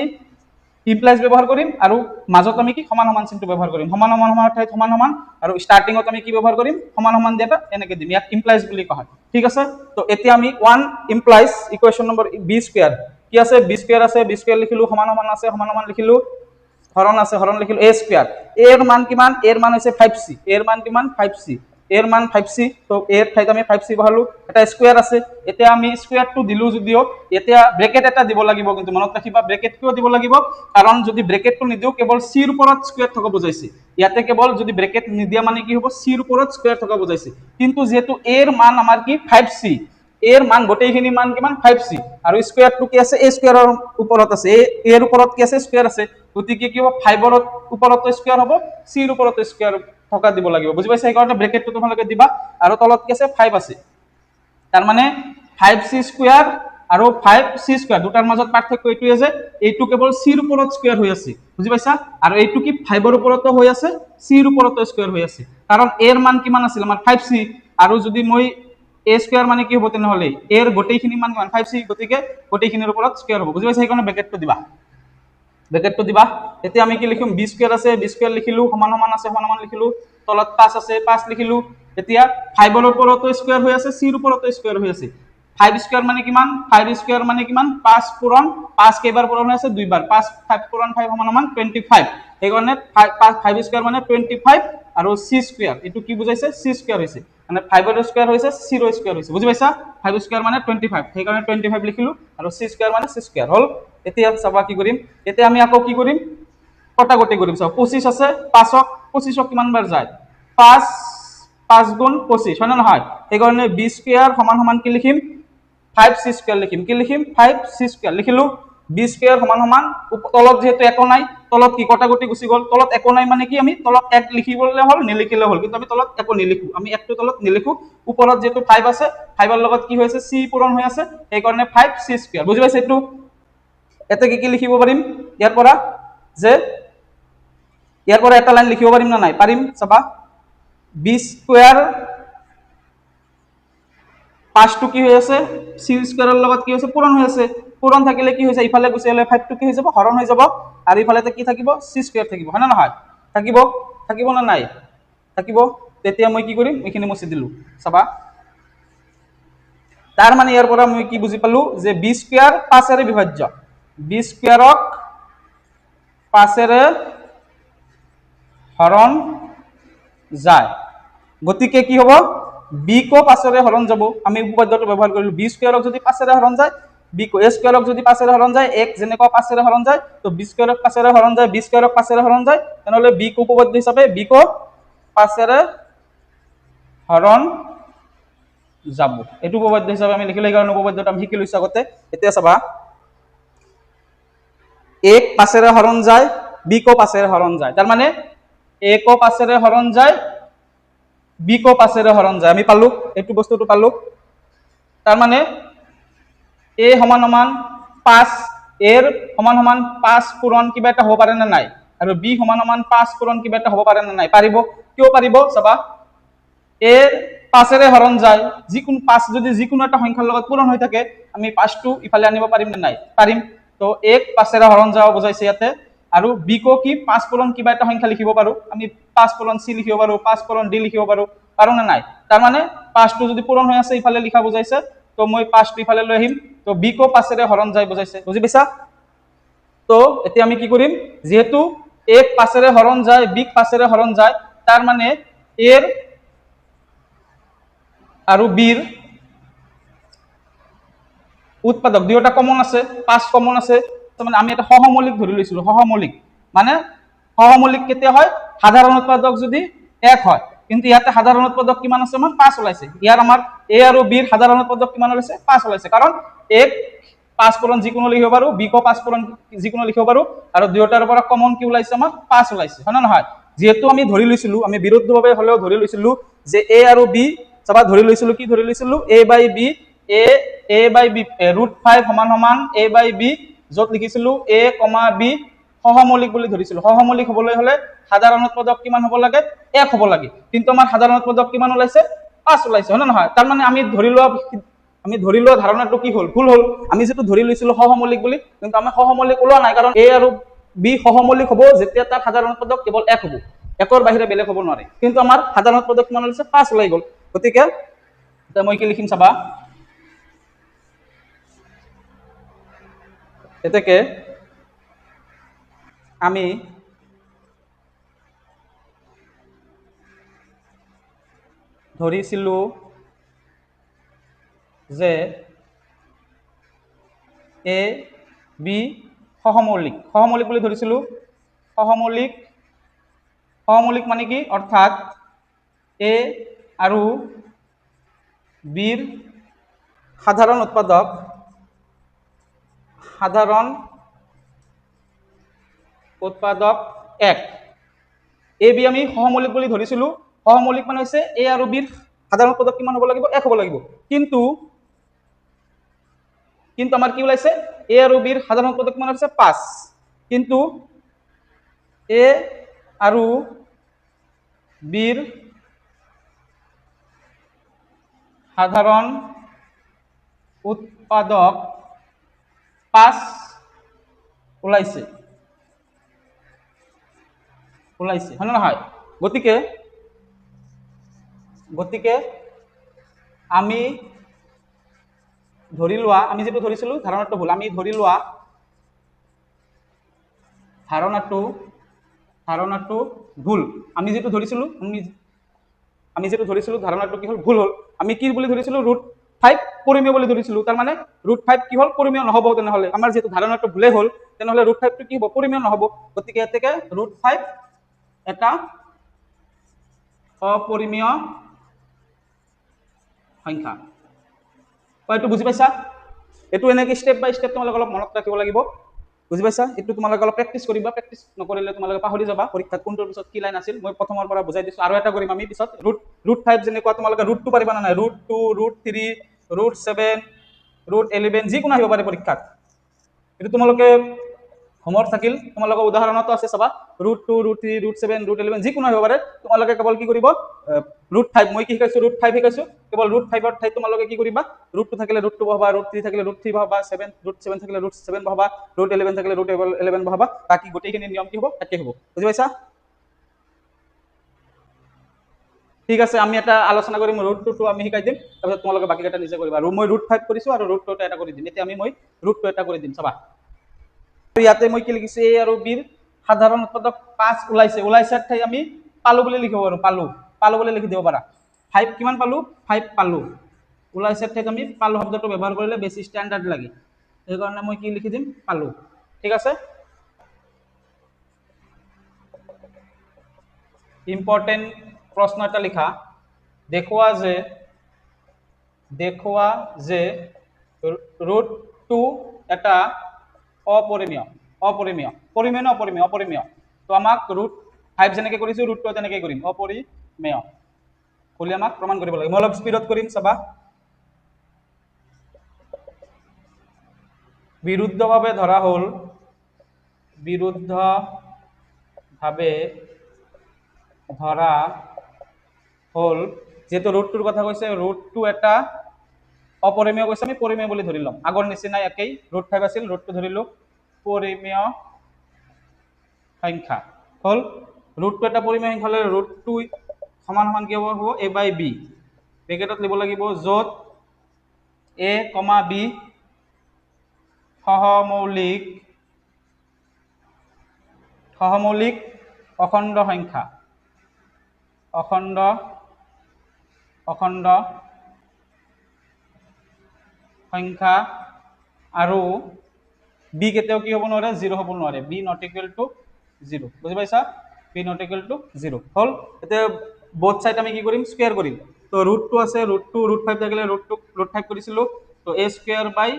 ইমপ্লাইজ ব্যৱহাৰ কৰিম আৰু মাজত আমি কি সমান সমান চিনটো ব্যৱহাৰ কৰিম সমান সমান সমান ঠাইত সমান সমান আৰু স্টাৰ্টিংত আমি কি ব্যৱহাৰ কৰিম সমান সমান দিয়াটা এনেকৈ দিম ইয়াক ইমপ্লাইজ বুলি কোৱা হয় ঠিক আছে তো এতিয়া আমি 1 implies equation number b square কি আছে b স্কয়াৰ আছে b স্কয়াৰ লিখিলো সমান সমান আছে সমান সমান লিখিলো হৰণ আছে হৰণ লিখিলো a স্কয়াৰ a এর মান কিমান a এর মান হৈছে 5c a এর মান কিমান 5c এর মান 5c তো এর ঠাইত আমি 5c বহালো এটা স্কয়ার আছে এতিয়া আমি স্কয়ারটো দিলো যদিও এতিয়া ব্ৰেকেট এটা দিব লাগিব কিন্তু মনত ৰাখিবা ব্ৰেকেট কিয় দিব লাগিব কাৰণ যদি ব্ৰেকেটটো নিদিও কেৱল c ৰ ওপৰত স্কয়াৰ থকা বুজাইছে ইয়াতে কেৱল যদি ব্ৰেকেট নিদিয়া মানে কি হ'ব c ৰ ওপৰত স্কয়াৰ থকা বুজাইছে কিন্তু যেহেতু a এৰ মান আমাৰ কি 5c এৰ মান গোটেইখিনি মান কিমান 5c আৰু স্কয়াৰটো কি আছে a স্কয়াৰৰ ওপৰত আছে a এৰ ওপৰত কি আছে স্কয়াৰ আছে গতিকে কি হ'ব 5 ৰ ওপৰত স্কয়াৰ হ'ব c ৰ ওপৰত স্কয়াৰ থকা দিব লাগিব বুজি পাইছা এই কাৰণে ব্ৰেকেটটো তোমালোকে দিবা আৰু তলত কি আছে 5 আছে তাৰ মানে 5c স্কয়াৰ আৰু 5c স্কয়াৰ দুটাৰ মাজত পাৰ্থক্য এইটোৱে যে এইটো কেৱল c ৰ ওপৰত স্কয়াৰ হৈ আছে বুজি পাইছা আৰু এইটো কি 5 ৰ ওপৰতো হৈ আছে c ৰ ওপৰতো স্কয়াৰ হৈ আছে কাৰণ a এৰ মান কিমান আছিল আমাৰ 5c আৰু যদি মই a স্কয়াৰ মানে কি হ'ব তেনেহলে a এৰ গোটেইখিনি মান কিমান 5c গতিকে গোটেইখিনিৰ ওপৰত স্কয়াৰ হ'ব বুজি পাইছা এই কাৰণে ব্ৰেকেটটো দিবা ব্ৰেকেটটো দিবা এতিয়া আমি কি লিখিম b স্কয়াৰ আছে b স্কয়াৰ লিখিলো সমান সমান আছে সমান সমান লিখিলো তলত 5 আছে 5 লিখিলো এতিয়া 5 ৰ ওপৰতো স্কয়াৰ হৈ আছে c ৰ ওপৰতো স্কয়াৰ হৈ আছে 5 স্কয়াৰ মানে কিমান 5 স্কয়াৰ মানে কিমান 5 পূৰণ 5 কেইবাৰ পূৰণ হৈ আছে দুইবাৰ 5 5 পূৰণ 5 সমান সমান 25 এই কাৰণে 5 স্কয়াৰ মানে 25 আৰু c স্কয়াৰ এটো কি বুজাইছে c স্কয়াৰ হৈছে মানে 5 ৰ স্কয়াৰ হৈছে c ৰ স্কয়াৰ হৈছে বুজি পাইছা 5 স্কয়াৰ মানে 25 সেই কাৰণে 25 লিখিলো আৰু c স্কয়াৰ মানে c স্কয়াৰ হল এতিয়া চাবা কি কৰিম এতিয়া আমি আকৌ কি কৰিম কটাকটি কৰিম চাও 25 আছে 5ক 25ক কিমান বাৰ যায় 5 5 গুণ 25 হয় না নহয় এই কাৰণে b স্কয়াৰ সমান সমান কি লিখিম 5c স্কয়াৰ লিখিম কি লিখিম 5c স্কয়াৰ লিখিলো b স্কয়াৰ সমান সমান তলত যেহেতু একো নাই তলত কি কটাকটি গুচি গল তলত একো নাই মানে কি আমি তলত এক লিখিবলে হল নিলিখিলে হল কিন্তু আমি তলত একো নিলিখো আমি একটো তলত নিলিখো ওপৰত যেহেতু 5 আছে 5 ৰ লগত কি হৈছে c পূৰণ হৈ আছে এই কাৰণে 5c স্কয়াৰ বুজি পাইছা এটো এতে কি লিখিব পাৰিম ইয়াৰ পৰা যে ইয়াৰ পৰা এটা লাইন লিখিব পাৰিম না নাই পাৰিম চাবা b স্কয়াৰ 5 টো কি হৈ আছে c স্কয়াৰৰ লগত কি হৈছে পূৰণ হৈ আছে পূৰণ থাকিলে কি হৈছে ইফালে গুছি গলে 5 টো কি হৈ যাব হৰণ হৈ যাব আৰু ইফালেতে কি থাকিব c স্কয়াৰ থাকিব হয় না নহয় থাকিব থাকিব না নাই থাকিব তেতিয়া মই কি কৰিম এইখিনি মুছি দিলো চাবা তাৰ মানে ইয়াৰ পৰা মই কি বুজি পালো যে b স্কয়াৰ 5 এৰে বিভাজ্য b স্কয়াৰক 5 এৰে হৰণ যায় গতিকে কি হ'ব b কো 5 এৰে হৰণ যাব আমি উপপাদ্যটো ব্যৱহাৰ কৰিলো b স্কয়াৰক যদি 5 এৰে হৰণ যায় b কো a স্কয়াৰক যদি 5 এৰে হৰণ যায় এক যেনেকৈ 5 এৰে হৰণ যায় তো b স্কয়াৰক 5 এৰে হৰণ যায় b স্কয়াৰক 5 এৰে হৰণ যায় তেনেহলে b কো উপপাদ্য হিচাপে b কো 5 এৰে হৰণ যাব এটো উপপাদ্য হিচাপে আমি লিখিলে কাৰণ উপপাদ্যটো আমি শিকি লৈছো আগতে এতিয়া চাবা এক 5 এৰে হৰণ যায় b কো 5 এৰে হৰণ যায় তাৰ মানে a কো 5 এৰে হৰণ যায় b কো 5 এৰে হৰণ যায় আমি পালো এটো বস্তুটো পালো তাৰ মানে a সমান সমান 5 এৰ সমান সমান 5 পূৰণ কিবা এটা হ'ব পাৰে না নাই আৰু b সমান সমান 5 পূৰণ কিবা এটা হ'ব পাৰে না নাই পাৰিব কিয় পাৰিব চাবা a 5 এৰে হৰণ যায় যিকোনো 5 যদি যিকোনো এটা সংখ্যাৰ লগত পূৰণ হৈ থাকে আমি 5 টো ইফালে আনিব পাৰিম না নাই পাৰিম তো 1 5 এৰে হৰণ যাও বুজাইছে ইয়াতে আৰু b কো কি 5 পূৰণ কিবা এটা সংখ্যা লিখিব পাৰো আমি 5 পূৰণ c লিখিব পাৰো 5 পূৰণ d লিখিব পাৰো পাৰো না নাই তাৰ মানে 5 টো যদি পূৰণ হৈ আছে ইফালে লিখা বুজাইছে তো মই 5 টো ইফালে লৈ আহিম তো b কো 5 এৰে হৰণ যায় বুজাইছে বুজি পাইছা তো এতিয়া আমি কি কৰিম যেহেতু 1 5 এৰে হৰণ যায় b 5 এৰে হৰণ যায় তাৰ মানে এৰ আৰু b ৰ উৎপাদক দুয়োটা কমন আছে 5 কমন আছে মানে আমি এটা সহমৌলিক ধৰি লৈছিলো সহমৌলিক মানে সহমৌলিক কেতিয়া হয় সাধাৰণ উৎপাদক যদি 1 হয় কিন্তু ইয়াতে সাধাৰণ উৎপাদক কিমান আছে আমাৰ 5 ওলাইছে ইয়াৰ আমাৰ এ আৰু বিৰ সাধাৰণ উৎপাদক কিমান ওলাইছে 5 ওলাইছে কাৰণ এক 5 পূৰণ যিকোনো লিখিব পাৰো বি কো 5 পূৰণ যিকোনো লিখিব পাৰো আৰু দুয়োটাৰ পৰা কমন কি ওলাইছে আমাৰ 5 ওলাইছে হয় না নহয় যেহেতু আমি ধৰি লৈছিলো আমি বিৰুদ্ধভাৱে হলেও ধৰি লৈছিলো যে এ আৰু বি সবা ধৰি লৈছিলো কি ধৰি লৈছিলো এ বাই বি এ বাই বি √5 সমান সমান এ বাই বি য'ত লিখিছিলো এ কমা বি সহমৌলিক বুলি ধৰিছিলো সহমৌলিক হবলৈ হলে সাধাৰণ উৎপাদক কিমান হ'ব লাগে 1 হ'ব লাগে কিন্তু আমাৰ সাধাৰণ উৎপাদক কিমান ওলাইছে 5 ওলাইছে হয় না নহয় তাৰ মানে আমি ধৰি লোৱা ধাৰণাটো কি হ'ল ভুল হ'ল আমি যেটো ধৰি লৈছিলো সহমৌলিক বুলি কিন্তু আমি সহমৌলিক ওলোৱা নাই কাৰণ এ আৰু বি সহমৌলিক হ'ব যেতিয়া তাৰ সাধাৰণ উৎপাদক কেৱল 1 হ'ব একৰ বাহিৰে বেলেগ হ'ব নোৱাৰে কিন্তু আমাৰ সাধাৰণ উৎপাদক কিমান ওলাইছে 5 ওলাই গ'ল গতিকে এটা মই কি লিখিম চাবা এতেকে আমি ধৰিছিলো যে এ বি সহমৌলিক বুলি ধৰিছিলো সহমৌলিক মানে কি অৰ্থাৎ এ আৰু বিৰ সাধাৰণ উৎপাদক এক এ বি আমি সহমৌলিক বুলি ধৰিছিলো সহমৌলিক মানে হৈছে এ আৰু বিৰ সাধাৰণ উৎপাদক কিমান হ'ব লাগিব 1 হ'ব লাগিব কিন্তু আমাৰ কি ওলাইছে এ আৰু বিৰ সাধাৰণ উৎপাদক কিমান হৈছে 5 কিন্তু এ আৰু বিৰ সাধাৰণ উৎপাদক 5 ওলাইছে হয় না নহয় গতিকে আমি ধৰি লোৱা আমি যেটো ধৰিছিলো ধাৰণাটো ভুল আমি ধৰি লোৱা ধাৰণাটো ভুল আমি যেটো ধৰিছিলো ধাৰণাটো কি হল ভুল হল আমি কি বুলি ধৰিছিলো √5 পৰিমেয় বুলি ধৰিছিলো তাৰ মানে √5 কি হল পৰিমেয় নহব তেনেহলে আমাৰ যেটো ধাৰণাটো ভুলে হল তেনেহলে √5 টো কি হ'ব পৰিমেয় নহব গতিকে এতেকে √5 এটা অপৰিমেয় সংখ্যা এইটো বুজি পাইছা এইটো এনেকৈ স্টেপ বাই স্টেপ তোমালোকে অলপ মনত ৰাখিব লাগিব বুজি পাইছা এইটো তোমালোকে অলপ প্ৰেক্টিছ কৰিবা প্ৰেক্টিছ নকৰিলে তোমালোকে পাহৰি যাবা পৰীক্ষাত কোনটোৰ পিছত কি লাইন আছিল মই প্ৰথমৰ পৰা বুজাই দিছো আৰু এটা কৰিম আমি পিছত √5 যেনেকুৱা তোমালোকে √2 পাৰিবা না নাই √2 √3 √7 √11 যিকোনো আহিব পাৰে পৰীক্ষাত এইটো তোমালোকে হোমৱৰ্ক থাকিল তোমালোকৰ উদাহৰণতো আছে চাবা √2 √3 √7 √11 যিকোনো আহিব পাৰে তোমালোকে কেৱল কি কৰিব √5 মই কি শিকাইছো √5 শিকাইছো কেৱল √5 ৰ ঠাইত তোমালোকে কি কৰিবা √2 থাকিলে √2 বহাবা √3 থাকিলে √3 বহাবা √7 থাকিলে √7 বহাবা √11 থাকিলে √11 বহাবা বাকি গোটেইখিনি নিয়ম কি হ'ব একে হ'ব বুজি পাইছা ঠিক আছে আমি এটা আলোচনা কৰিম √2 আমি শিকাই দিম তাৰপিছত তোমালোকে বাকি কেইটা নিজে কৰিবা আৰু মই √5 কৰিছো আৰু √2 এটা কৰি দিম এতিয়া মই √2 এটা কৰি দিম চাবা ইয়াতে মই কি লিখিছো এ আৰু বিৰ সাধাৰণ উৎপাদক 5 ওলাইছে ঠাই আমি পালো বুলি লিখিব পাৰো পালো বুলি লিখি দিব পাৰা 5 কিমান পালো 5 পালো ওলাইছে ঠাইত আমি পালো শব্দটো ব্যৱহাৰ কৰিলে বেছি ষ্টেণ্ডাৰ্ড লাগে এই কাৰণে মই কি লিখি দিম পালো ঠিক আছে ইম্পৰ্টেন্ট প্ৰশ্ন এটা লিখা দেখুৱা যে √2 এটা অপৰিমেয় তো আমাক √5 যেনেকৈ কৰিছো √2 তেনেকৈ কৰিম অপৰিমেয় বুলি আমাক প্ৰমাণ কৰিব লাগে মই অলপ স্পীডত কৰিম চাবা বিৰুদ্ধভাৱে ধৰা হ'ল যেহেতু √2 কথা কৈছে √2 এটা অপৰিমেয় কৈছে আমি পৰিমেয় বুলি ধৰি লম আগৰ নিচিনাই একেই √5 আছিল √2 ধৰিলো পৰিমেয় সংখ্যা হল √2 এটা পৰিমেয় সংখ্যা হলে √2 সমান সমান কি হ'ব a বাই b ব্ৰেকেটত লিখিব লাগিব য'ত a, b সহমৌলিক অখণ্ড সংখ্যা আৰু b কেতিয়াও কি হ'ব নোৱাৰে 0 হ'ব নোৱাৰে b not equal to 0 বুজি পাইছা b not equal to 0 হল এতিয়া বোথ সাইড আমি কি কৰিম স্কোয়াৰ কৰিম তো ৰুট 2 আছে ৰুট 2 ৰুট 5 থাকিলে ৰুট 5 কৰিছিলো তো a square by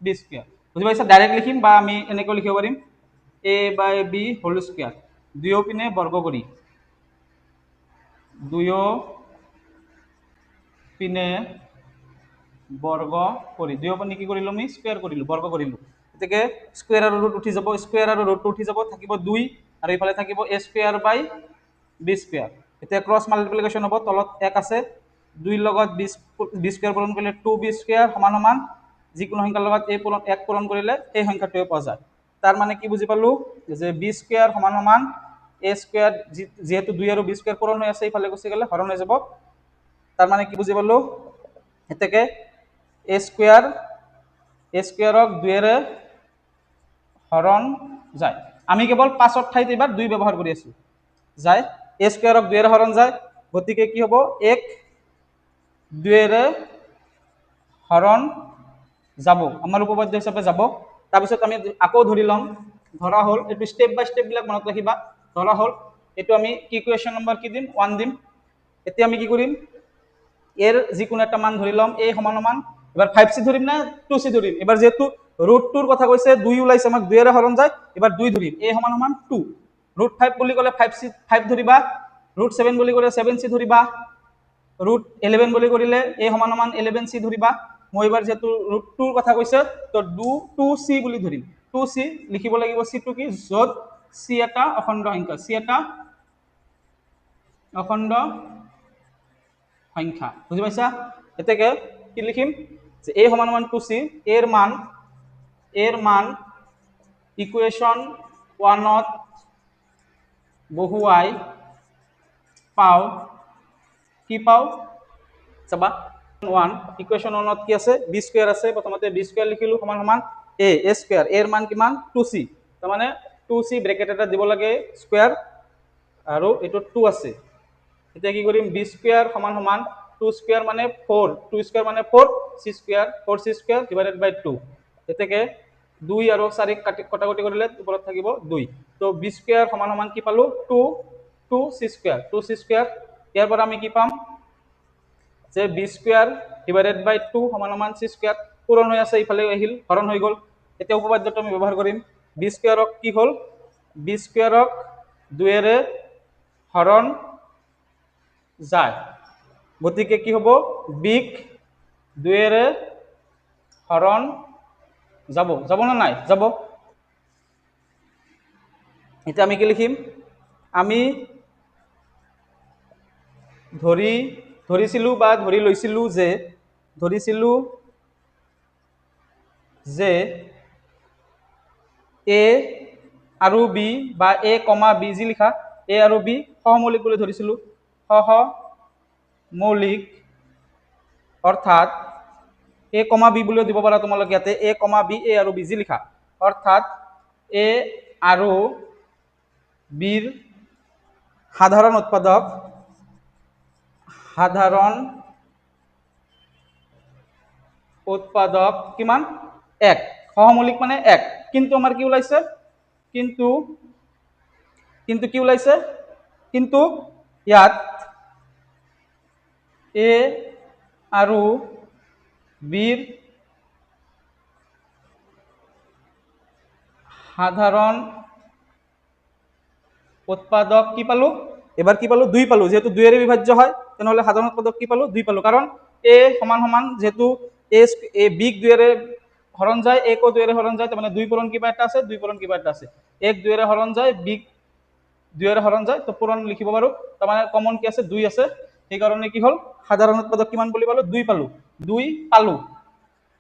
B square বুঝি পাইছা ডাইৰেক্ট লিখিম বা আমি এনেকৈ লিখিব পাৰিম a by B whole square দুয়ো পিনে বৰ্গ কৰি দুয়ো পিনে বৰ্গ কৰি দুয়ো পিনে কি কৰিলো আমি স্কোয়াৰ কৰিলো বৰ্গ কৰিলো গতিকে স্কোয়াৰ আৰু ৰুট উঠি যাব স্কোয়াৰ আৰু ৰুট উঠি যাব থাকিব 2 আৰু ইফালে থাকিব a square by B square এতিয়া ক্রস মাল্টিপ্লিকেশন হ'ব তলত 1 আছে 2 লগত বি স্কোয়ার পূরণ কৰিলে 2b স্কোয়াৰ সমান সমান যিকোনো সংখ্যাৰ লগত a পূৰণ 1 পূৰণ কৰিলে সেই সংখ্যাটোৱে পোৱা যায় তাৰ মানে কি বুজি পালো যে বি স্কোয়াৰ সমান সমান a স্কোয়াৰ যেহেতু 2 আৰু বি স্কোয়াৰ পূৰণ হৈ আছে ইফালে গুচি গ'লে হৰণ হৈ যাব তাৰ মানে কি বুজি পালো এতেকে a স্কোয়াৰক 2 এৰে হৰণ যায় আমি কেৱল 5 ঠাইত এবাৰ 2 ব্যৱহাৰ কৰি আছো যায় a স্কোয়াৰক 2 এৰে হৰণ যায় গতিকে কি হ'ব 1 2 এৰে হৰণ যাব আমাৰ উপপাদ্য হিচাপে যাব তাৰপিছত আমি আকৌ ধৰি লম ধৰা হল এটো স্টেপ বাই স্টেপ বিলাক মনত ৰাখিবা ধৰা হল এটো আমি ইকুয়েশন নম্বৰ কি দিম 1 দিম এতিয়া আমি কি কৰিম এৰ যিকোনো একটা মান ধৰি লম a সমান সমান এবাৰ 5c ধৰিম না 2c ধৰিম এবাৰ যেহেতু ৰুট 2 ৰ কথা কৈছে 2 ওলাইছে আমাক 2 এৰে হৰণ যায় এবাৰ 2 ধৰিম a সমান সমান 2 ৰুট 5 বুলি ক'লে 5 ধৰিবা ৰুট 7 বুলি ক'লে 7c ধৰিবা ৰুট 11 বুলি কৰিলে a সমান সমান 11c ধৰিবা মই এবাৰ যেহেতু ৰুট 2 ৰ কথা কৈছে তো 2c বুলি ধৰিম 2c লিখিব লাগিব c টো কি যত c এটা অখণ্ড সংখ্যা c এটা অখণ্ড সংখ্যা বুঝি পাইছা এতেকে কি লিখিম যে a সমান সমান 2c এর মান ইকুয়েশন 1 ত বহুৱাই পাও কি পাও চাবা 1 ইকুয়েশন 1 ত কি আছে b স্কয়ার আছে প্ৰথমতে b স্কয়াৰ লিখিলো সমান সমান a স্কয়াৰ এৰ মান কিমান 2c তাৰ মানে 2c ব্ৰ্যাকেট এটা দিব লাগে স্কয়াৰ আৰু এটো 2 আছে এতিয়া কি কৰিম b স্কয়ার সমান সমান 2 স্কয়ার মানে 4 2 স্কয়ার মানে 4 c square 4c square divided by 2 এতেকে 2 আৰু 4 কটাকটি কৰিলে ওপৰত থাকিব 2 তো b স্কয়াৰ সমান সমান কি পালো 2c স্কয়াৰ ইয়াৰ পৰা আমি কি পাম যে b স্কয়ার ডিভাইডেড বাই 2 সমান সমান c স্কয়ার পূরণ হৈ আছে ইফালে আহিল হৰণ হৈ গল এতিয়া উপপাদ্যটো আমি ব্যৱহাৰ কৰিম b স্কয়াৰক কি হল b স্কয়াৰক 2 এৰে হৰণ যায় গতিকে কি হ'ব বিক 2 এৰে হৰণ যাব না নাই যাব এটা আমি কি লিখিম আমি ধৰিছিলো বা ধৰি লৈছিলো যে a আৰু b বা a, b যি লিখা a আৰু b সহমৌলিক বুলি ধৰিছিলো সহমৌলিক অৰ্থাৎ a, b বুলিও দিব পাৰা তোমালোকে ইয়াতে a, b a আৰু b যি লিখা অৰ্থাৎ a আৰু b ৰ সাধাৰণ উৎপাদক কিমান 1 সহমৌলিক মানে 1 কিন্তু আমাৰ কি ওলাইছে কিন্তু ইয়াত a আৰু b ৰ সাধারণ উৎপাদক কি পালো এবার কি পালো 2 পালো যেহেতু 2 এর বিভাজ্য হয় তাহলে সাধারণ উৎপাদক কি পালো 2 পালো কারণ a সমান সমান যেহেতু a b 2 এর হরণ যায় a কো 2 এর হরণ যায় তার মানে 2 পূরণ কিবা একটা আছে 2 পূরণ কিবা একটা আছে 1 2 এর হরণ যায় b 2 এর হরণ যায় তো পূরণ লিখিব পাৰো তার মানে কমন কি আছে 2 আছে এই কারণে কি হল সাধারণ উৎপাদক কিমান বুলি পালো 2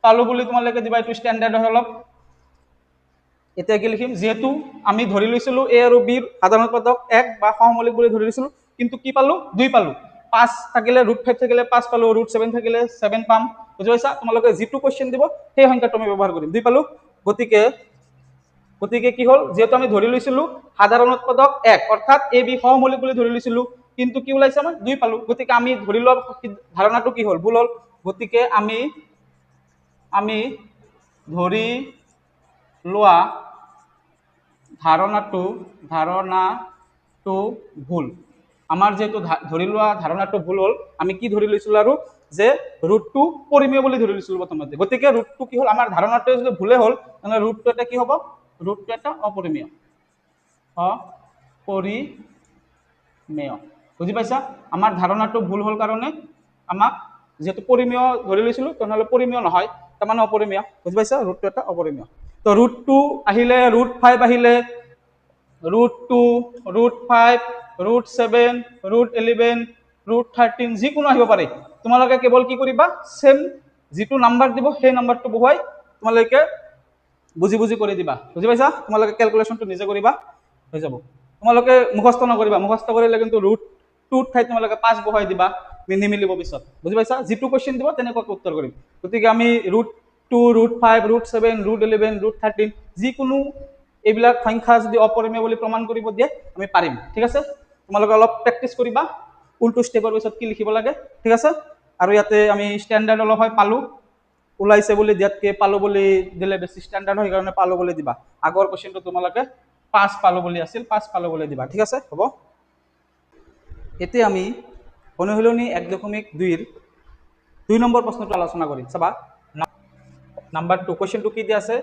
পালো বুলি তোমালোকে দিবা এটো স্ট্যান্ডার্ড হয় অলপ এতিয়া কি লিখিম যেহেতু আমি ধৰি লৈছিলো a আৰু b ৰ সাধাৰণ উৎপাদক 1 বা সহমৌলিক বুলি ধৰি লৈছিলো কিন্তু কি পালো 2 পালো 5 থাকিলে √5 থাকিলে 5 পালো √7 থাকিলে 7 পাম বুজি পাইছা তোমালোকে যেটো কোশ্চেন দিব সেই সংখ্যাটো আমি ব্যৱহাৰ কৰিম 2 পালো গতিকে কি হল যেহেতু আমি ধৰি লৈছিলো সাধাৰণ উৎপাদক 1 অৰ্থাৎ a b সহমৌলিক বুলি ধৰি লৈছিলো কিন্তু কি ওলাইছে আমাৰ 2 পালো গতিকে আমি ধৰি লোৱা ধাৰণাটো কি হল ভুল হল গতিকে আমি ধৰি লোৱা ধাৰণাটো ভুল আমাৰ যেহেতু ধৰি লোৱা ধাৰণাটো ভুল হ'ল, আমি কি ধৰি লৈছিলোঁ আৰু যে ৰুটটো পৰিমেয় বুলি ধৰি লৈছিলোঁ প্ৰথমতে। গতিকে ৰুটটো কি হ'ল, আমাৰ ধাৰণাটো যদি ভুলে হ'ল, তেনেহ'লে ৰুটটো এটা কি হ'ব, ৰুটটো এটা অপৰিমেয়। অপৰিমেয়, বুজি পাইছা? আমাৰ ধাৰণাটো ভুল হ'ল কাৰণে আমাক যেহেতু পৰিমেয় ধৰি লৈছিলোঁ, তেনেহ'লে পৰিমেয় নহয়, তাৰমানে অপৰিমেয়। বুজি পাইছা? ৰুটটো এটা অপৰিমেয়। তো ৰুট 2 আহিলে, ৰুট 5 আহিলে, root 2, root 5, root 7, root 11, root 13, যিকোনো আহিব পাৰে। তোমালোকে কেৱল কি কৰিবা, চেম যিটো নাম্বাৰ দিব সেই নাম্বাৰটো বহুৱাই তোমালোকে বুজি বুজি কৰি দিবা। বুজি পাইছা? তোমালোকে কেলকুলেশ্যনটো নিজে কৰিবা, হৈ যাব। তোমালোকে মুখস্থ নকৰিবা, মুখস্থ কৰিলে কিন্তু ৰুট 2 ঠাইত তোমালোকে 5 বহাই দিবা, নিমিলিব পিছত। বুজি পাইছা? যিটো কুৱেশ্যন দিব তেনেকুৱাকৈ উত্তৰ কৰিম। গতিকে আমি root 2, root 5, root 7, root 11, root 13 যিকোনো এইবিলাক সংখ্যা যদি অপৰিমেয় বুলি প্ৰমাণ কৰিব দিয়ে আমি পাৰিম। ঠিক আছে? তোমালোকে অলপ প্ৰেক্টিচ কৰিবা, কোনটো ষ্টেপৰ পিছত কি লিখিব লাগে। ঠিক আছে? আৰু ইয়াতে আমি ষ্টেণ্ডাৰ্ড অলপ হয় পালোঁ, ওলাইছে বুলি দিয়াতকৈ পালোঁ বুলি দিলে বেছি ষ্টেণ্ডাৰ্ড হয়, সেইকাৰণে পালোঁ বুলি দিবা। আগৰ কুৱেশ্যনটো তোমালোকে 5 পালোঁ বুলি আছিল, 5 পালোঁ বুলি দিবা। ঠিক আছে? হ'ব। এতিয়া আমি অনুশীলনী 1.2ৰ 2 নম্বৰ প্ৰশ্নটো আলোচনা কৰিম। চাবা, নাম্বাৰ 2 কুৱেশ্যনটো কি দিয়া আছে,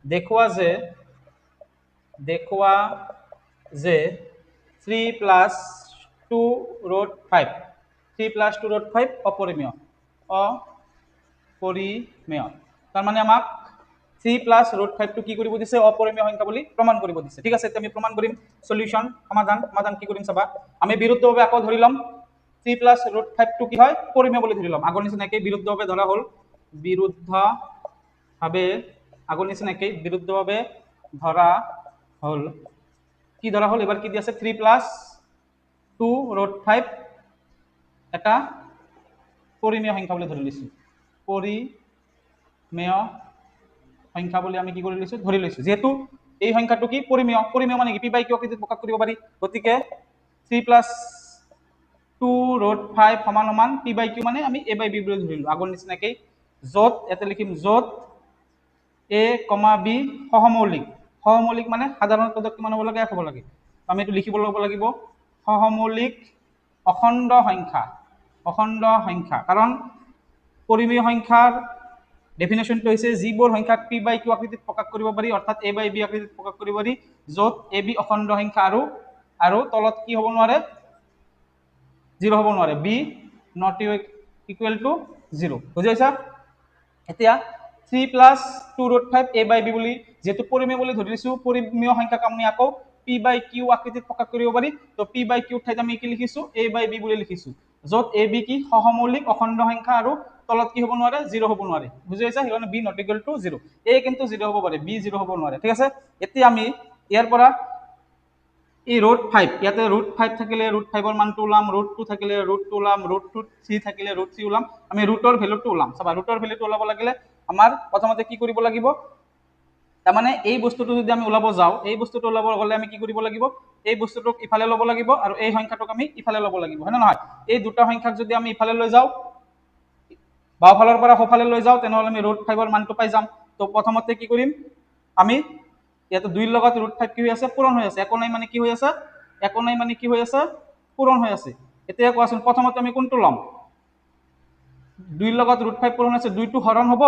দেখুওৱা যে 3 + 2 ৰুট 5 অপৰিমেয়। অপৰিমেয়, তাৰমানে আমাক 3 + ৰুট 5টো কি কৰিব দিছে, অপৰিমেয় সংখ্যা বুলি প্ৰমাণ কৰিব দিছে। ঠিক আছে? এতিয়া আমি প্ৰমাণ কৰিম। সলিউশ্যন, সমাধান কি কৰিম চাবা, আমি বিৰুদ্ধভাৱে আকৌ ধৰি ল'ম 3 + ৰুট 5টো কি হয়, পৰিমেয় বুলি ধৰি ল'ম। আগৰ নিচিনাকৈ বিৰুদ্ধভাৱে ধৰা হ'ল, আগৰ নিচিনাকৈ বিৰুদ্ধভাৱে ধৰা হ'ল। কি ধৰা হ'ল, এবাৰ কি দি আছে, 3 + 2 ৰুট 5 এটা পৰিমেয় সংখ্যা বুলি ধৰি লৈছোঁ। পৰিমেয় সংখ্যা বুলি আমি কি কৰি লৈছোঁ, ধৰি লৈছোঁ। যিহেতু এই সংখ্যাটো কি পৰিমেয়, পৰিমেয় মানে কি p/q আকৃতিত প্ৰকাশ কৰিব পাৰি। গতিকে 3 + 2 ৰুট 5 সমান p/q মানে আমি a/b বুলি ধৰিলোঁ। আগৰ নিচিনাকৈ য'ত ইয়াতে লিখিম, য'ত a, b সহমৌলিক। সহমৌলিক মানে সাধাৰণ পদত কিমান হ'ব লাগে, 1 হ'ব লাগে। আমি এইটো লিখিব ল'ব লাগিব, সহমৌলিক অখণ্ড সংখ্যা। অখণ্ড সংখ্যা, কাৰণ পৰিমেয় সংখ্যাৰ ডেফিনেশ্যনটো হৈছে যিবোৰ সংখ্যাক p/q আকৃতিত প্ৰকাশ কৰিব পাৰি, অৰ্থাৎ a/b আকৃতিত প্ৰকাশ কৰিব পাৰি, য'ত ab অখণ্ড সংখ্যা আৰু তলত কি হ'ব নোৱাৰে, 0 হ'ব নোৱাৰে, b not equal to 0। বুজি পাইছা? এতিয়া 3 + 2 ৰুট 5 a/b বুলি যেহেতু পৰিমেয় বুলি ধৰি লৈছোঁ, পৰিমেয় সংখ্যাক আমি আকৌ p/q আকৃতিত প্ৰকাশ কৰিব পাৰি। তো p/q ঠাইত আমি কি লিখিছোঁ, a/b বুলি লিখিছোঁ, য'ত ab কি সহমৌলিক অখণ্ড সংখ্যা আৰু তলত কি হ'ব নোৱাৰে, 0 হ'ব নোৱাৰে। বুজি পাইছা? সেইকাৰণে b not equal to 0। a কিন্তু 0 হ'ব পাৰে, b 0 হ'ব নোৱাৰে। ঠিক আছে? এতিয়া আমি ইয়াৰ পৰা এই ৰুট 5, ইয়াতে ৰুট 5 থাকিলে ৰুট 5ৰ মানটো ওলাম, ৰুট 2 থাকিলে ৰুট 2 ওলাম, ৰুট 2 3 থাকিলে ৰুট 3 ওলাম। আমি ৰুটৰ ভেলুটো ওলাম। চাবা, ৰুটৰ ভেলুটো ওলাব লাগিলে আমাৰ প্ৰথমতে কি কৰিব লাগিব, তাৰমানে এই বস্তুটো যদি আমি ওলাব যাওঁ, এই বস্তুটো ওলাব গ'লে আমি কি কৰিব লাগিব, এই বস্তুটোক ইফালে ল'ব লাগিব আৰু এই সংখ্যাটোক আমি ইফালে ল'ব লাগিব, হয় নে নহয়? এই দুটা সংখ্যাক যদি আমি ইফালে লৈ যাওঁ, বাওঁফালৰ পৰা সোঁফালে লৈ যাওঁ, তেনেহ'লে আমি ৰুট 5ৰ মানটো পাই যাম। তো প্ৰথমতে কি কৰিম, আমি ইয়াতে 2ৰ লগত ৰুট 5 কি হৈ আছে, পূৰণ হৈ আছে। একো নাই মানে কি হৈ আছে, একো নাই মানে কি হৈ আছে, পূৰণ হৈ আছে। এতিয়া কোৱাচোন, প্ৰথমতে আমি কোনটো ল'ম, 2ৰ লগত ৰুট 5 পূৰণ আছে, 2টো হৰণ হ'ব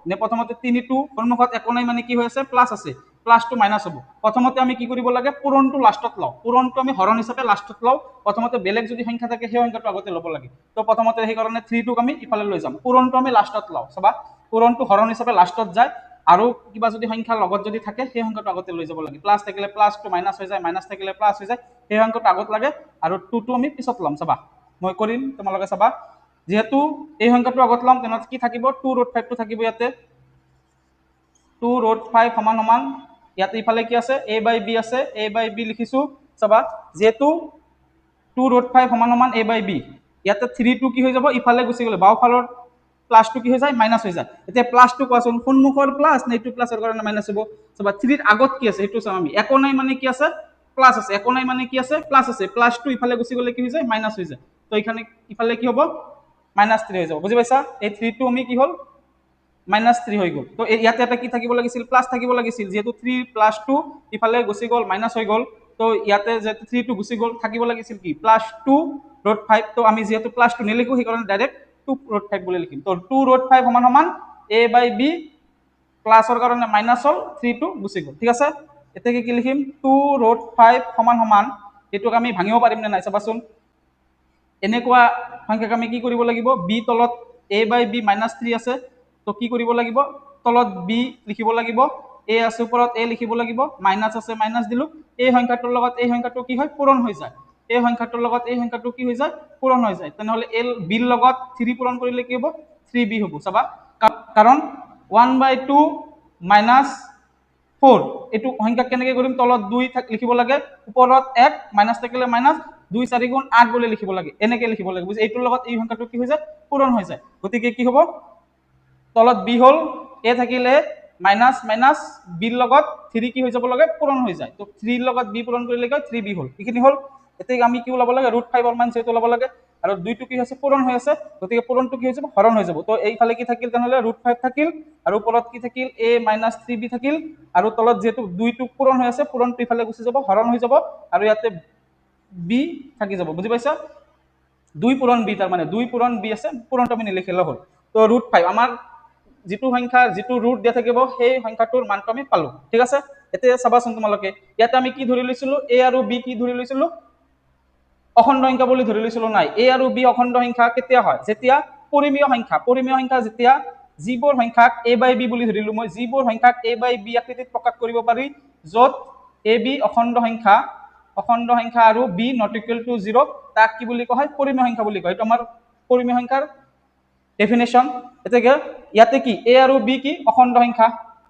নে প্ৰথমতে 3টো সন্মুখত একো নাই মানে কি হৈ আছে, প্লাছ আছে, প্লাছটো মাইনাছ হ'ব। প্ৰথমতে আমি কি কৰিব লাগে, পূৰণটো লাষ্টত লওঁ, পূৰণটো আমি হৰণ হিচাপে লাষ্টত লওঁ। প্ৰথমতে বেলেগ যদি সংখ্যা থাকে সেই সংখ্যাটো আগতে ল'ব লাগে। তো প্ৰথমতে সেইকাৰণে 3টোক আমি ইফালে লৈ যাম, পূৰণটো আমি লাষ্টত লওঁ। চাবা, পূৰণটো হৰণ হিচাপে লাষ্টত যায়, আৰু কিবা যদি সংখ্যা লগত যদি থাকে সেই সংখ্যাটো আগতে লৈ যাব লাগে। প্লাছ থাকিলে প্লাছটো মাইনাছ হৈ যায়, মাইনাছ থাকিলে প্লাছ হৈ যায়, সেই সংখ্যাটো আগত লাগে, আৰু 2টো আমি পিছত ল'ম। চাবা, মই কৰিম, তোমালোকে চাবা। যেহেতু এই সংখ্যাটো আগত ল'ম, তেনেহ'লে কি থাকিব, 2 ৰুট 5টো থাকিব ইয়াতে। 2 ৰুট 5 সমান ইয়াতে ইফালে কি আছে, a/b আছে, a/b লিখিছোঁ। চাবা, যিহেতু 2 ৰুট 5 সমান a/b, ইয়াতে 3টো কি হৈ যাব, ইফালে গুচি গ'লে বাওঁফালৰ প্লাছটো কি হৈ যায়, মাইনাছ হৈ যায়। এতিয়া প্লাছটো কোৱাচোন, সন্মুখৰ প্লাছ নে এইটো প্লাছৰ কাৰণে মাইনাছ হ'ব? চাবা, 3ৰ আগত কি আছে সেইটো চাম আমি। একো নাই মানে কি আছে, প্লাছ আছে, একো নাই মানে কি আছে, প্লাছ আছে। প্লাছটো ইফালে গুচি গ'লে কি হৈ যায়, মাইনাছ হৈ যায়। তো এইখানে ইফালে কি হ'ব, -3 হৈ যাব। বুজি পাইছা? এই 3টো আমি কি হ'ল, -3 হৈ গ'ল। তো ইয়াতে এটা কি থাকিব লাগিছিল, প্লাছ থাকিব লাগিছিল। যিহেতু 3 + 2 ইফালে গুচি গ'ল, মাইনাছ হৈ গ'ল, তো ইয়াতে যে 3 টো গুচি গ'ল থাকিব লাগিছিল কি +2√5 তো আমি যেহেতু +2 নিলিখো সেইকাৰণে ডাইৰেক্ট 2√5 বুলি লিখিম তো 2√5 সমান সমান a/b ক্লাছৰ কাৰণে মাইনাছ হ'ল 3 টো গুচি গ'ল ঠিক আছে এতিয়া কি লিখিম 2√5 সমান সমান এইটোক আমি ভাঙিব পাৰিম নে নাই চাবাচোন এনেকুৱা সংখ্যাক আমি কি কৰিব লাগিব b তলত a/b -3 আছে তো কি কৰিব লাগিব তলত b লিখিব লাগিব a আছে ওপৰত a লিখিব লাগিব মাইনাছ আছে মাইনাছ দিলো এই সংখ্যাটোৰ লগত এই সংখ্যাটো কি হয় পূৰণ হৈ যায় এই সংখ্যাটোৰ লগত এই সংখ্যাটো কি হৈ যায় পূৰণ হৈ যায় তেনেহলে l b ৰ লগত 3 পূৰণ কৰিলে কি হ'ব 3b হ'ব চাবা কাৰণ 1/2 মাইনাছ 4 এইটো সংখ্যা কেনেকৈ কৰিম তলত 2 লিখিব লাগে ওপৰত 1 মাইনাছ থাকিলে মাইনাছ 2 4 গুণ 8 বুলি লিখিব লাগে এনেকৈ লিখিব লাগে বুজি এইটোৰ লগত এই সংখ্যাটো কি হৈ যায় পূৰণ হৈ যায় গতিকে কি হ'ব তলত b হল a থাকিলে মাইনাছ মাইনাছ b ৰ লগত 3 কি হৈ যাব লাগে পূৰণ হৈ যায় তো 3 ৰ লগত b পূৰণ কৰিলে কি 3b হল এইখিনি হল এতিয়া আমি কি ওলাব লাগে √5 মান যেটো ওলাব লাগে আৰু 2 টো কি হৈছে পূৰণ হৈ আছে গতিকে পূৰণটো কি হৈ যাব হৰণ হৈ যাব তো এইফালে কি থাকিল তেনেহলে √5 থাকিল আৰু ওপৰত কি থাকিল a - 3b থাকিল আৰু তলত যেটো 2 টো পূৰণ হৈ আছে পূৰণটো ইফালে গুচি যাব হৰণ হৈ যাব আৰু ইয়াতে b থাকি যাব বুজি পাইছা 2 পূৰণ b তাৰ মানে 2 পূৰণ b আছে পূৰণটো আমি নিলিখিলে হ'ল তো √5 আমাৰ যেটো সংখ্যা যেটো ৰুট দিয়া থাকিব সেই সংখ্যাটোৰ মানটো আমি পালো ঠিক আছে এতিয়া চাবাচোন তোমালোকে ইয়াতে আমি কি ধৰি লৈছিলো a আৰু b কি ধৰি লৈছিলো অখণ্ড সংখ্যা বুলি ধৰি লৈছিলো নাই a আৰু b অখণ্ড সংখ্যা কেতিয়া হয় যেতিয়া পৰিমেয় সংখ্যা যেতিয়া যিবোৰ সংখ্যাক a/b বুলি ধৰিলো মই যিবোৰ সংখ্যাক a/b আকৃতিত প্ৰকাশ কৰিব পাৰি য'ত ab অখণ্ড সংখ্যা আৰু b ≠ 0 তাক কি বুলি কোৱা হয় পৰিমেয় সংখ্যা বুলি কয় এইটো আমাৰ পৰিমেয় সংখ্যাৰ ডেফিনেশ্যন এতেকে ইয়াতে কি a আৰু b কি অখণ্ড সংখ্যা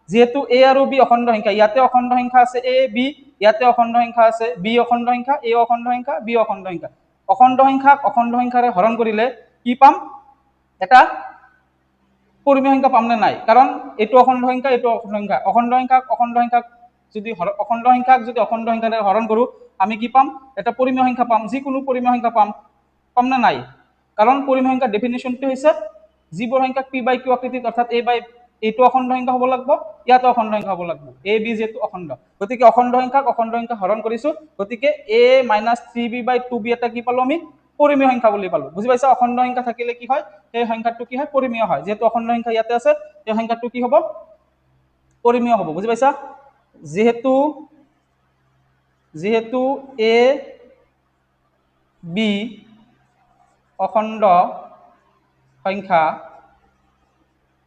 যেহেতু a আৰু b অখণ্ড সংখ্যা ইয়াতে অখণ্ড সংখ্যা আছে a b ইয়াতে অখণ্ড সংখ্যা আছে b অখণ্ড সংখ্যা a অখণ্ড সংখ্যা b অখণ্ড সংখ্যা অখণ্ড সংখ্যাক অখণ্ড সংখ্যাৰে হৰণ কৰিলে কি পাম এটা পৰিমেয় সংখ্যা পাম নে নাই কাৰণ এইটো অখণ্ড সংখ্যা এইটো অখণ্ড সংখ্যা যদি অখণ্ড সংখ্যাক যদি অখণ্ড সংখ্যাৰে হৰণ কৰো আমি কি পাম এটা পৰিমেয় সংখ্যা পাম যিকোনো পৰিমেয় সংখ্যা পাম না নাই কাৰণ পৰিমেয় সংখ্যাৰ ডেফিনেশ্যনটো হৈছে যিবোৰ সংখ্যাক p/q আকৃতিত অৰ্থাৎ এইটো অখণ্ড সংখ্যা হ'ব লাগিব ইয়াতো অখণ্ড সংখ্যা হ'ব লাগিব a b যেটো অখণ্ড গতিকে অখণ্ড সংখ্যাক অখণ্ড সংখ্যা হৰণ কৰিছো গতিকে a - 3b/2b এটা কি পালো আমি পৰিমেয় সংখ্যা বুলি পালো বুজি পাইছা অখণ্ড সংখ্যা থাকিলে কি হয় সেই সংখ্যাটো কি হয় পৰিমেয় হয় যেহেতু অখণ্ড সংখ্যা ইয়াতে আছে এই সংখ্যাটো কি হ'ব পৰিমেয় হ'ব বুজি পাইছা যেহেতু a b অখণ্ড সংখ্যা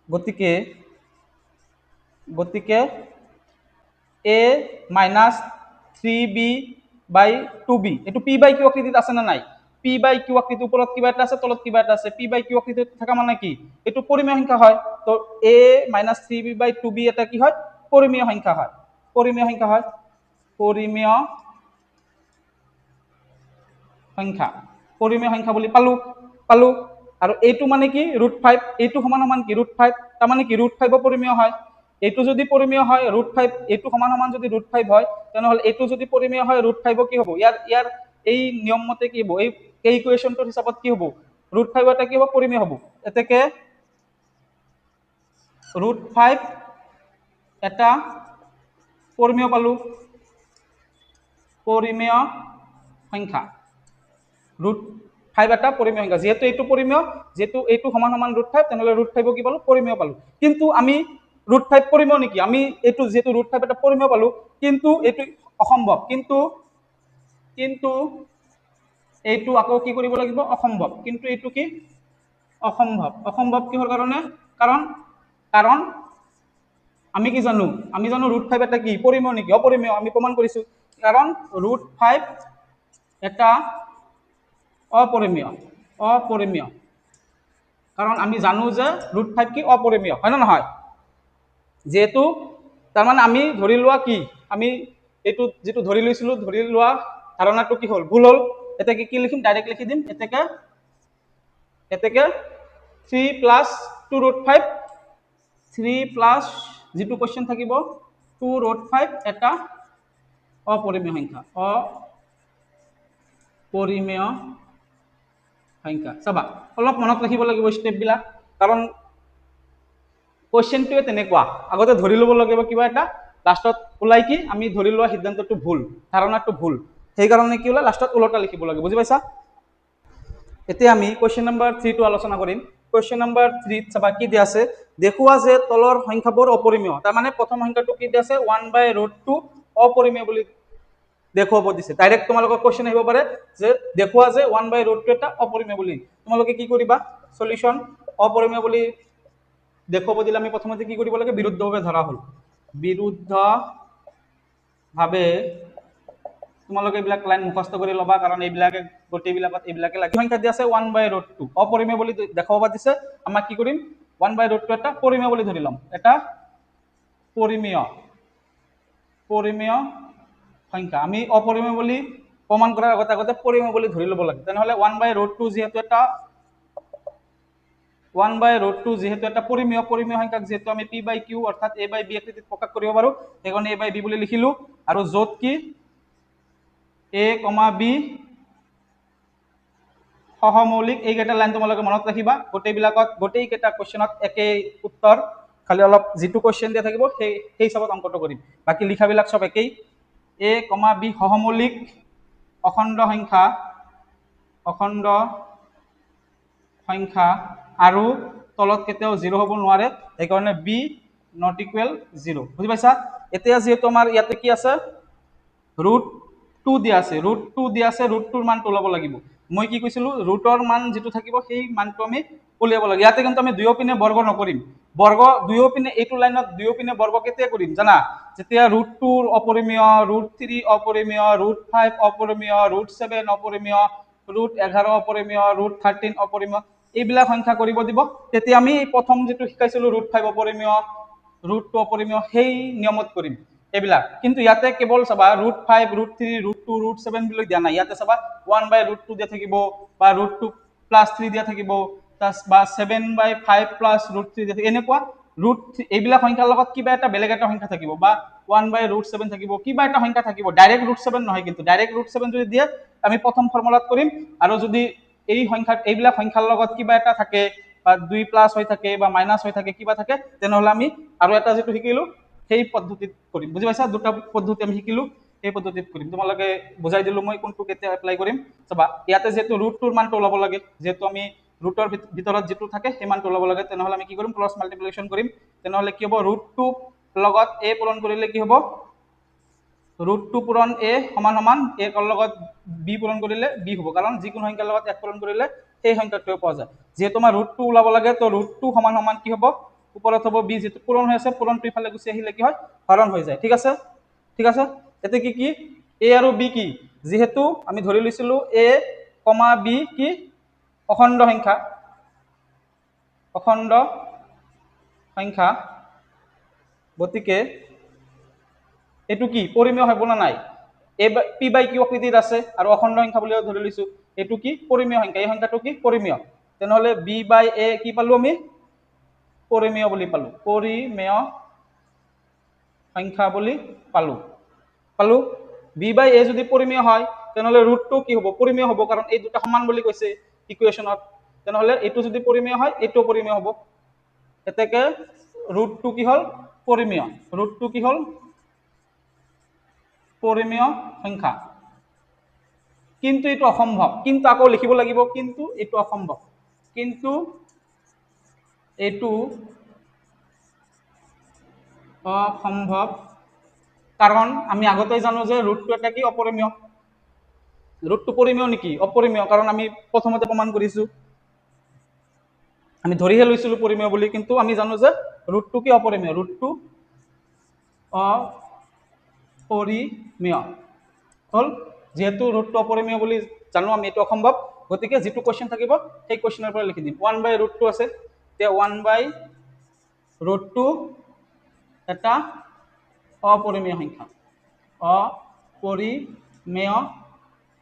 গতিকে a - 3b/2b এইটো p/q আকৃতিত আছে না নাই p/q আকৃতিৰ ওপৰত কিবা এটা আছে তলত কিবা এটা আছে p/q আকৃতিত থকা মানে কি এইটো পৰিমেয় সংখ্যা হয় তো a - 3b/2b এটা কি হয় পৰিমেয় সংখ্যা হয় পৰিমেয় সংখ্যা বুলি পালো আৰু এইটো মানে কি √5 এইটো সমান সমান কি √5 তাৰ মানে কি √5 পৰিমেয় হয় এইটো যদি পৰিমেয় হয় √5 এইটো সমান সমান যদি √5 হয় তেনেহলে এইটো যদি পৰিমেয় হয় √5 কি হ'ব ইয়াৰ এই নিয়ম মতে কি হ'ব এই ইকুৱেশ্যনটোৰ হিচাপত কি হ'ব √5 এটা কি হ'ব পৰিমেয় হ'ব এতেকে √5 এটা পৰিমেয় পালো পৰিমেয় সংখ্যা √5 এটা পৰিমেয় সংখ্যা যেহেতু এইটো পৰিমেয় যেহেতু এইটো সমান সমান √5 তেনেহলে √5 কি পালো পৰিমেয় পালো কিন্তু আমি √5 পৰিমেয় নেকি আমি এইটো যেহেতু √5 এটা পৰিমেয় পালো কিন্তু এইটো অসম্ভৱ কিন্তু এইটো আকৌ কি কৰিব লাগিব অসম্ভৱ কিন্তু এইটো কি অসম্ভৱ কিহৰ কাৰণে কাৰণ আমি কি জানো √5 এটা কি পৰিমেয় নেকি অপৰিমেয় আমি প্ৰমাণ কৰিছো কাৰণ √5 এটা অপৰিমেয় কাৰণ আমি জানো যে √5 কি অপৰিমেয় হয় না নহয় যেহেতু তাৰমানে আমি ধৰি লোৱা কি আমি এইটো যেটো ধৰি লোৱা ধাৰণাটো কি হ'ল ভুল হ'ল এতেকে কি লিখিম ডাইৰেক্ট লিখি দিম এতেকে 3 + 2√5 3 প্লাস যেটো কোশ্চেন থাকিব 2√5 এটা অপৰিমেয় সংখ্যা চাবা অলপ মনত ৰাখিব লাগিব স্টেপবিলাক কাৰণ কোশ্চেনটোৱে তেনেকুৱা আগতে ধৰি ল'ব লাগিব কিবা এটা লাষ্টত ওলাই কি আমি ধৰি লোৱা সিদ্ধান্তটো ভুল, ধাৰণাটো ভুল, সেইকাৰণে কি ওলাই লাষ্টত ওলোটা লিখিব লাগে, বুজি পাইছা? এতিয়া আমি কুৱেশ্যন নম্বৰ 3টো আলোচনা কৰিম। কুৱেশ্যন নম্বৰ 3ত চাবা কি দিয়া আছে, দেখুওৱা যে তলৰ সংখ্যাবোৰ অপৰিমেয়। তাৰমানে প্ৰথম সংখ্যাটো কি দিয়া আছে 1/√2 অপৰিমেয় বুলি দেখুৱাব দিছে। ডাইৰেক্ট তোমালোকৰ কুৱেশ্যন আহিব পাৰে যে দেখুওৱা যে 1/√2 এটা অপৰিমেয় বুলি। তোমালোকে কি কৰিবা, সলিউশন অপৰিমেয় বুলি দেখুৱাব দিলে আমি প্ৰথমতে কি কৰিব লাগে, বিৰুদ্ধভাৱে ধৰা হ'ল। বিৰুদ্ধভাৱে তোমালোকে এইবিলাক লাইন মুখস্থ কৰি ল'বা, কাৰণ এইবিলাকে গোটেইবিলাকত এইবিলাকে লাগে। সংখ্যা দিয়া আছে 1/√2 অপৰিমেয় বুলি দেখাব দিছে। আমাক কি কৰিম, 1/√2 এটা পৰিমেয় বুলি ধৰি ল'ম, এটা পৰিমেয় সংখ্যা। আমি অপৰিমেয় বুলি প্ৰমাণ কৰাৰ আগতে পৰিমেয় বুলি ধৰি ল'ব লাগে। তেনেহ'লে 1/√2 যিহেতু এটা 1/√2 যিহেতু এটা পৰিমেয় সংখ্যাক যিহেতু আমি p/q অৰ্থাৎ a/b আকৃতিত প্ৰকাশ কৰিব পাৰো, সেইকাৰণে a/b বুলি লিখিলো। আৰু য'ত কি a, b সহমৌলিক, এইকেইটা লাইন তোমালোকে মনত ৰাখিবা। গোটেইকেইটা কুৱেশ্যনত একেই উত্তৰ, খালি অলপ যিটো কুৱেশ্যন দিয়া থাকিব সেই হিচাপত অংকটো কৰিম, বাকী লিখাবিলাক চব একেই। a, b সহমৌলিক অখণ্ড সংখ্যা আৰু তলত কেতিয়াও 0 হ'ব নোৱাৰে, সেইকাৰণে b not equal 0, বুজি পাইছা? এতিয়া যিহেতু আমাৰ ইয়াতে কি আছে, √2 দিয়া আছে, √2ৰ মানটো ওলাব লাগিব। মই কি কৈছিলো, ৰুটৰ মান যিটো থাকিব সেই মানটো আমি উলিয়াব লাগে। ইয়াতে কিন্তু আমি দুয়োপিনে বৰ্গ নকৰিম। বৰ্গ দুয়োপিনে এইটো লাইনত দুয়োপিনে বৰ্গ কেতিয়া কৰিম জানা, যেতিয়া √2 অপৰিমেয়, √3 অপৰিমেয়, √5 অপৰিমেয়, √7 অপৰিমেয়, √11 অপৰিমেয়, √13 অপৰিমেয়, এইবিলাক সংখ্যা কৰিব দিব। তেতিয়া আমি প্ৰথম যিটো শিকাইছিলো √5 অপৰিমেয়, √2 অপৰিমেয়, সেই নিয়মত কৰিম এইবিলাক। কিন্তু ইয়াতে কেৱল চাবা √5, √3, √2, √7 বুলি দিয়া নাই। ইয়াতে চাবা 1/√2 দিয়া থাকিব, বা √2 + 3 দিয়া থাকিব, বা 7/5 + √3 দিয়া থাকিব। এনেকুৱা এইবিলাক সংখ্যাৰ লগত কিবা এটা বেলেগ এটা সংখ্যা থাকিব, বা 1/√7 থাকিব, কিবা এটা সংখ্যা থাকিব। ডাইৰেক্ট √7 নহয়, কিন্তু ডাইৰেক্ট √7 যদি দিয়ে আমি প্ৰথম ফৰ্মুলাত কৰিম। আৰু যদি এইবিলাক সংখ্যাৰ লগত কিবা এটা থাকে, বা 2 প্লাছ হৈ থাকে, বা মাইনাছ হৈ থাকে, কিবা থাকে, তেনেহ'লে আমি আৰু এটা যিটো শিকিলো সেই পদ্ধতিত কৰিম, বুজি পাইছা? দুটা পদ্ধতি আমি শিকিলো, সেই পদ্ধতিত কৰিম। তোমালোকে বুজাই দিলো মই কোনটো কেতিয়া এপ্লাই কৰিম। চাবা ইয়াতে যিহেতু √2ৰ মানটো ওলাব লাগে, যিহেতু আমি ৰুটৰ ভিতৰত যিটো থাকে সেই মানটো ওলাব লাগে, তেনেহ'লে আমি কি কৰিম, ক্ৰছ মাল্টিপ্লিকেশ্যন কৰিম। তেনেহ'লে কি হ'ব, √2 লগত a পূৰণ কৰিলে কি হ'ব, √2 পূৰণ a সমান a ৰ লগত b পূৰণ কৰিলে b হ'ব, কাৰণ যিকোনো সংখ্যাৰ লগত 1 পূৰণ কৰিলে সেই সংখ্যাটোৱে পোৱা যায়। যিহেতু আমাৰ √2 ওলাব লাগে, তো √2 সমান কি হ'ব, ওপৰত হ'ব b, যিটো পূৰণ হৈ আছে, পূৰণটো ইফালে গুচি আহিলে কি হয়, হৰণ হৈ যায়। ঠিক আছে, এতিয়া কি a আৰু b কি, যিহেতু আমি ধৰি লৈছিলো a, b কি অখণ্ড সংখ্যা, গতিকে এইটো কি পৰিমেয় হ'ব না নাই, p/q আকৃতিত আছে আৰু অখণ্ড সংখ্যা বুলি ধৰি লৈছো, এইটো কি পৰিমেয় সংখ্যা, এই সংখ্যাটো কি পৰিমেয়। তেনেহ'লে b/a কি পালো আমি, পৰিমেয় বুলি পালো, পৰিমেয় সংখ্যা বুলি পালো। b/a যদি পৰিমেয় হয়, তেনেহ'লে √2 কি হ'ব, পৰিমেয় হ'ব, কাৰণ এই দুটা সমান বুলি কৈছে ইকুৱেশ্যনত। তেনেহ'লে এইটো যদি পৰিমেয় হয়, এইটো পৰিমেয় হ'ব। এতেকে √2 কি হ'ল, পৰিমেয়। √2 কি হ'ল, পৰিমেয় সংখ্যা। কিন্তু এইটো অসম্ভৱ, কিন্তু আকৌ লিখিব লাগিব, কিন্তু এইটো অসম্ভৱ, কিন্তু এইটো অসম্ভৱ, কাৰণ আমি আগতেই জানো যে √2 এটা কি অপৰিমেয়। √2 পৰিমেয় নেকি, অপৰিমেয়, কাৰণ আমি প্ৰথমতে প্ৰমাণ কৰিছো, আমি ধৰিহে লৈছিলো পৰিমেয় বুলি, কিন্তু আমি জানো যে √2 কি অপৰিমেয়, √2 অপৰিমেয় হ'ল। যিহেতু √2 অপৰিমেয় বুলি জানো আমি, এইটো অসম্ভৱ, গতিকে যিটো কুৱেশ্যন থাকিব সেই কুৱেশ্যনৰ পৰা লিখি দিম। 1/√2 আছে, এতিয়া 1/√2 এটা অপৰিমেয়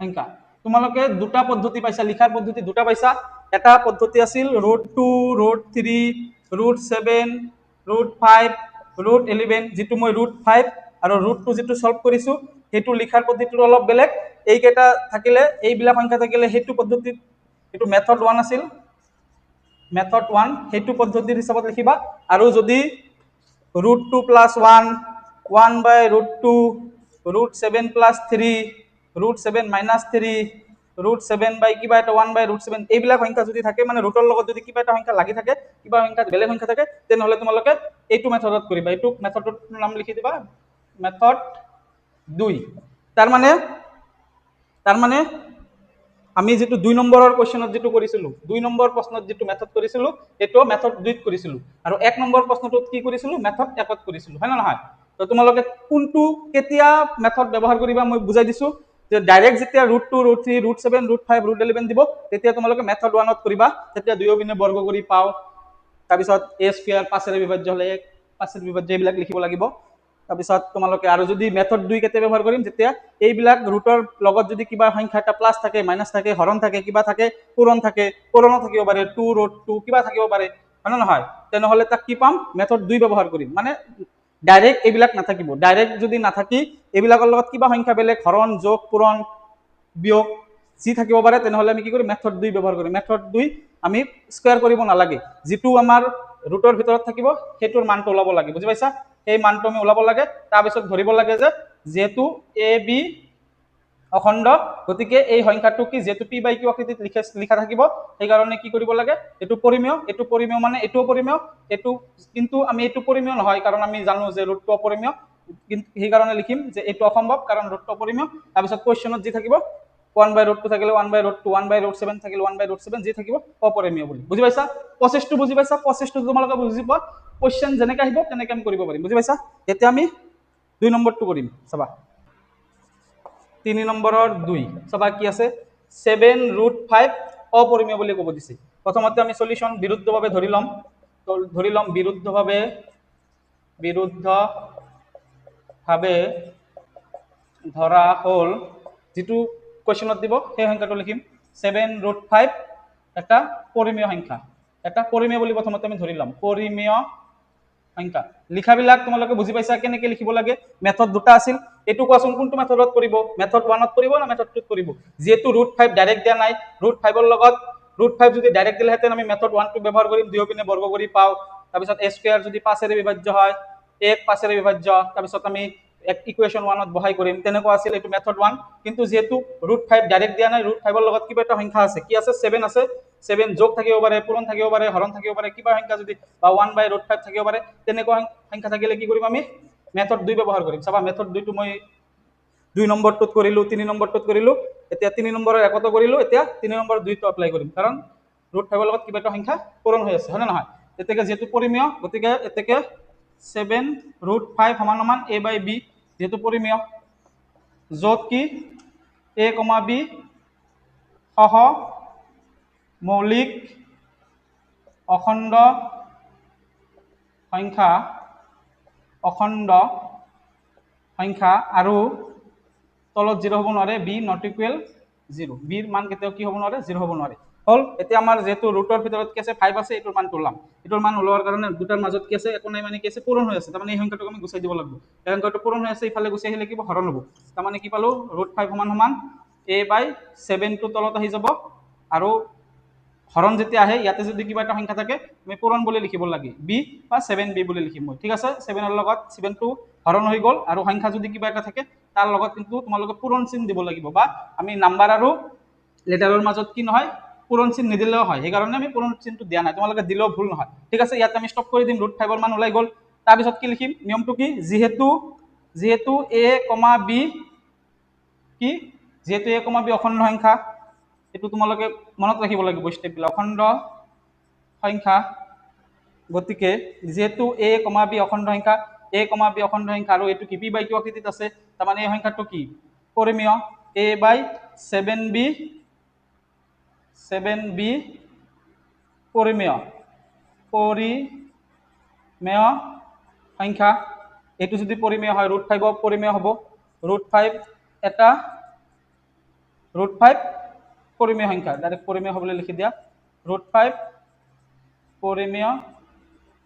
সংখ্যা। তোমালোকে দুটা পদ্ধতি পাইছা, লিখাৰ পদ্ধতি দুটা পাইছা। এটা পদ্ধতি আছিল √2, √3, √7, √5, √11, যিটো মই √5 আৰু √2 যিটো সলভ কৰিছো সেইটো লিখাৰ পদ্ধতিটো অলপ বেলেগ। এইকেইটা থাকিলে, এইবিলাক সংখ্যা থাকিলে সেইটো পদ্ধতিত, এইটো মেথড 1 আছিল, মেথড 1 সেইটো পদ্ধতিৰ হিচাপত লিখিবা। আৰু যদি √2 + 1, 1/√2 √7 + 3 √7 - 3 √7 বাই কিবা এটা 1/√7 এইবিলাক সংখ্যা যদি থাকে মানে ৰুটৰ লগত যদি কিবা এটা সংখ্যা লাগি থাকে কিবা সংখ্যা বেলেগ সংখ্যা থাকে তেনেহ'লে তোমালোকে এইটো মেথডত কৰিবা এইটো মেথডৰ নাম লিখি দিবা মেথড 2 তাৰমানে আমি যেটো 2 নম্বৰৰ কোৱেশ্চনত যেটো কৰিছিলো 2 নম্বৰ প্ৰশ্নত যেটো মেথড কৰিছিলো এটো মেথড 2 ত কৰিছিলো আৰু 1 নম্বৰ প্ৰশ্নটোত কি কৰিছিলো মেথড 1 ত কৰিছিলো হয় না নহয় তো তোমালোকে কোনটো কেতিয়া মেথড ব্যৱহাৰ কৰিবা মই বুজাই দিছো যে ডাইৰেক্ট যেতিয়া √2 √3 √7 √5 √11 দিব তেতিয়া তোমালোকে মেথড 1 ত কৰিবা তেতিয়া দুয়োপিনে বৰ্গ কৰি পাও তাৰপিছত a স্কয়াৰ 5 ৰে বিভাজ্য হলে 5 ৰে বিভাজ্য এইবিলাক লিখিব লাগিব তাৰপিছত তোমালোকে আৰু যদি মেথড 2 কেতিয়া ব্যৱহাৰ কৰিম যেতিয়া এইবিলাক ৰুটৰ লগত যদি কিবা সংখ্যা এটা প্লাস থাকে মাইনাস থাকে হৰণ থাকে কিবা থাকে পূৰণ থাকিব পাৰে 2√2 কিবা থাকিব পাৰে হয় না নহয় তেনেহলে তাক কি পাম মেথড 2 ব্যৱহাৰ কৰিম মানে ডাইৰেক্ট এইবিলাক নাথাকিব ডাইৰেক্ট যদি নাথাকি এইবিলাকৰ লগত কিবা সংখ্যা বেলেগ হৰণ যোগ পূৰণ বিয়োগ যি থাকিব পাৰে তেনেহলে আমি কি কৰিম মেথড 2 ব্যৱহাৰ কৰিম মেথড 2 আমি স্কয়াৰ কৰিব নালাগে যেটো আমাৰ ৰুটৰ ভিতৰত থাকিব হেতুৰ মানটো ওলাব লাগে বুজি পাইছা এই মানটো আমি ওলাব লাগে তাৰ পিছত ধৰিব লাগে যে যেহেতু a b অখণ্ড গতিকে এই সংখ্যাটো কি যেহেতু p বাই q আকৃতিত লিখা থাকিব সেই কাৰণে কি কৰিব লাগে এটো পৰিমেয় মানে এটো পৰিমেয় এটো কিন্তু আমি এটো পৰিমেয় নহয় কাৰণ আমি জানো যে ৰুটটো অপৰিমেয় কিন্তু সেই কাৰণে লিখিম যে এটো অসম্ভৱ কাৰণ ৰুটটো অপৰিমেয় তাৰ পিছত কোৱেশ্চনত যি থাকিব 1/√2 থাকিলে 1/√2 1/√7 থাকিলে 1/√7 যি থাকিব অপৰিমেয় বুলি বুজি পাইছা প্ৰসেসটো বুজি পাইছা প্ৰসেসটো তোমালোকে বুজি পোৱা কোৱেশ্চন যেনেকৈ আহিব তেনেকৈ আমি কৰিব পাৰিম বুজি পাইছা এতিয়া আমি 2 নম্বৰটো কৰিম চাবা 3 নম্বৰৰ 2 চাবা কি আছে 7√5 অপৰিমেয় বুলি ক'ব দিছে প্ৰথমতে আমি সলিউশন বিৰুদ্ধভাৱে ধৰি লম বিৰুদ্ধভাৱে ধৰা হল যেটো কোৱেশ্চনত দিব সেই সংখ্যাটো লিখিম 7√5 এটা পৰিমেয় সংখ্যা এটা পৰিমেয় বুলি প্ৰথমতে আমি ধৰি লম পৰিমেয় সংখ্যা লিখাবিলাক তোমালোকে বুজি পাইছা কেনেকৈ লিখিব লাগে মেথড দুটা আছিল এটো কোৱাচোন কোনটো মেথডত কৰিব মেথড 1 ত কৰিব না মেথড 2 ত কৰিব যেহেতু √5 ডাইৰেক্ট দিয়া নাই √5 ৰ লগত √5 যদি ডাইৰেক্ট দিলেহেঁতেন আমি মেথড 1 টো ব্যৱহাৰ কৰিম দুয়োপিনে বৰ্গ কৰি পাও তাৰপিছত a স্কয়াৰ যদি 5 ৰে বিভাজ্য হয় 1 5 ৰে বিভাজ্য তাৰপিছত আমি ইকুৱেশন 1 ত বহাই কৰিম তেনেকুৱা আছিল এটো মেথড 1 কিন্তু যেহেতু √5 ডাইৰেক্ট দিয়া নাই √5 ৰ লগত কিবা এটা সংখ্যা আছে কি আছে 7 আছে 7 যোগ থাকিব পাৰে পূৰণ থাকিব পাৰে হৰণ থাকিব পাৰে কিবা সংখ্যা যদি বা 1/√5 থাকিব পাৰে তেনেকুৱা সংখ্যা থাকিলে কি কৰিম আমি মেথড 2 ব্যৱহাৰ কৰিম চাবা মেথড 2 টো মই 2 নম্বৰটোত কৰিলো 3 নম্বৰটোত কৰিলো এতিয়া 3 নম্বৰৰ একতো কৰিলো এতিয়া 3 নম্বৰ 2 টো এপ্লাই কৰিম কাৰণ √5 ৰ লগত কিবা এটা সংখ্যা পূৰণ হৈ আছে হয় না নহয় এতেকে যেহেতু পৰিমেয় গতিকে এতেকে 7√5 সমান a বাই b যেহেতু পৰিমেয় যত কি a, b সহ মৌলিক অখণ্ড সংখ্যা আৰু তলত 0 হ'ব নোৱাৰে b not equal 0 b ৰ মান কেতিয়াও কি হ'ব নোৱাৰে 0 হ'ব নোৱাৰে হল এতিয়া আমাৰ যেহেতু ৰুটৰ ভিতৰত কি আছে 5 আছে এটোৰ মান তোলাম এটোৰ মান ওলোৱাৰ কাৰণে দুটাৰ মাজত কি আছে একো নাই মানে কি আছে পূৰণ হৈ আছে তাৰমানে এই সংখ্যাটোক আমি গুচাই দিব লাগিব এই সংখ্যাটো পূৰণ হৈ আছে ইফালে গুচাই আহিলে কি হৰণ হ'ব তাৰমানে কি পালো √5 সমান a/7 টো তলত আহি যাব আৰু হৰণ যেতিয়া আহে ইয়াতে যদি কিবা এটা সংখ্যা থাকে আমি পূৰণ বুলি লিখিব লাগে b বা 7b বুলি লিখিম মই ঠিক আছে 7 ৰ লগত 7 টো হৰণ হৈ গল আৰু সংখ্যা যদি কিবা এটা থাকে তাৰ লগত কিন্তু তোমালোকে পূৰণ চিন দিব লাগিব বা আমি নাম্বাৰ আৰু লেটাৰৰ মাজত কি নহয় পূৰণ চিন নিদিলেও হয় সেই কাৰণে আমি পূৰণ চিনটো দিয়া নাই তোমালোকে দিলেও ভুল নহয় ঠিক আছে ইয়াত আমি ষ্টপ কৰি দিম √5 ৰ মান ওলাই গল তাৰ পিছত কি লিখিম নিয়মটো কি যেহেতু a, b কি যেহেতু a, b অখণ্ড সংখ্যা এটো তোমালোকে মনত ৰাখিব লাগিব স্টেপবিলাক অখণ্ড সংখ্যা গতিকে যেহেতু a, b অখণ্ড সংখ্যা a, b অখণ্ড সংখ্যা আৰু এটো কি p বাই q আকৃতিত আছে তাৰমানে এই সংখ্যাটো কি পৰিমেয় a/7b পৰিমেয় সংখ্যা এটো যদি পৰিমেয় হয় √5 পৰিমেয় হ'ব √5 এটা √5 পৰিমেয় সংখ্যা ডাইৰেক্ট পৰিমেয় হ'বলৈ লিখি দিয়া √5 পৰিমেয়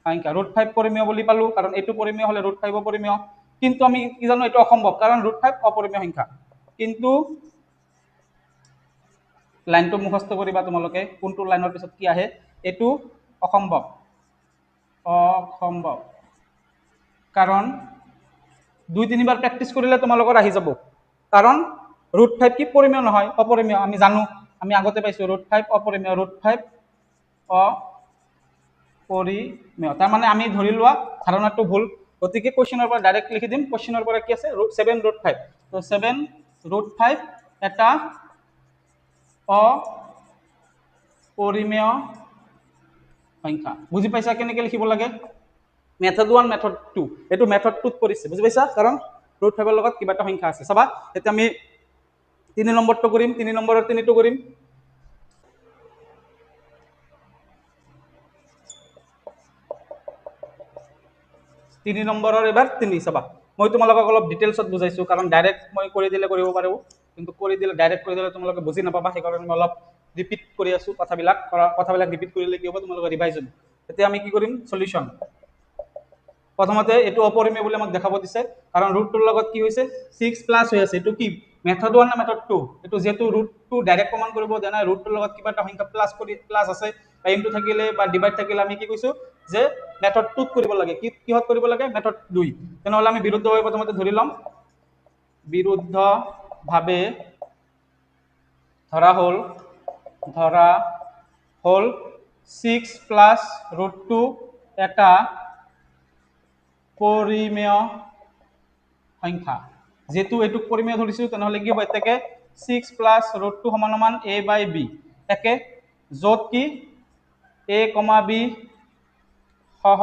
সংখ্যা √5 পৰিমেয় বুলি পালো কাৰণ এটো পৰিমেয় হলে √5 পৰিমেয় কিন্তু আমি কি জানো এটো অসম্ভৱ কাৰণ √5 অপৰিমেয় সংখ্যা কিন্তু লাইনটো মুখস্থ কৰিবা তোমালোকে কোনটো লাইনৰ পিছত কি আহে এটো অসম্ভৱ কাৰণ 2-3 বাৰ প্ৰেক্টিছ কৰিলে তোমালোকৰ আহি যাব কাৰণ √5 কি পৰিমেয় নহয় অপৰিমেয় আমি জানো আমি আগতে পাইছো √5 অপৰিমেয় √5 অপৰিমেয় তাৰ মানে আমি ধৰি লোৱা ধাৰণাটো ভুল গতিকে কোৱেশ্চনৰ পৰা ডাইৰেক্ট লিখি দিম কোৱেশ্চনৰ পৰা কি আছে 7√5 তো 7√5 এটা অপৰিমেয় সংখ্যা বুজি পাইছা কেনেকৈ লিখিব লাগে মেথড 1 মেথড 2 এটো মেথড 2 ত পৰিছে বুজি পাইছা কাৰণ √5 ৰ লগত কিবা এটা সংখ্যা আছে চাবা এতিয়া আমি 3 নম্বৰটো কৰিম 3 নম্বৰৰ 3টো কৰিম 3 নম্বৰৰ এবাৰ 3 চাবা মই তোমালোকক অলপ ডিটেইলছত বুজাইছো কাৰণ ডাইৰেক্ট মই কৰি দিলে কৰিব পাৰো কিন্তু কৰি দিলে ডাইৰেক্ট কৰি দিলে তোমালোকে বুজি নাপাবা সেইকাৰণে মই অলপ ৰিপিট কৰি আছো কথাবিলাক ৰিপিট কৰিলে কি হ'ব তোমালোকে ৰিভাইজ হ'ব এতিয়া আমি কি কৰিম সলিউশন প্ৰথমতে এটো অপৰিমেয় বুলি আমাক দেখাব দিছে কাৰণ √2 ৰ লগত কি হৈছে 6 প্লাস হৈ আছে এটো কি মেথড 1 না মেথড 2 এটো যেটো √2 ডাইৰেক্ট কমান কৰিব দিয়া নাই √2 ৰ লগত কিবা এটা সংখ্যা প্লাস আছে বা ইনটু থাকিলে বা ডিভাইড থাকিলে আমি কি কৈছো যে মেথড 2 কৰিব লাগে কিহত কৰিব লাগে মেথড 2 তেনেহলে আমি বিৰুদ্ধভাৱে প্ৰথমতে ধৰি লম বিৰুদ্ধভাৱে ধৰা হল 6 প্লাস √2 এটা পৰিমেয় সংখ্যা যেহেতু এটু পৰিমেয় ধৰিছো তেনেহলে কি হ'ব এটাকে 6 প্লাস √2 সমান সমান a by b একে যত কি a, b সহ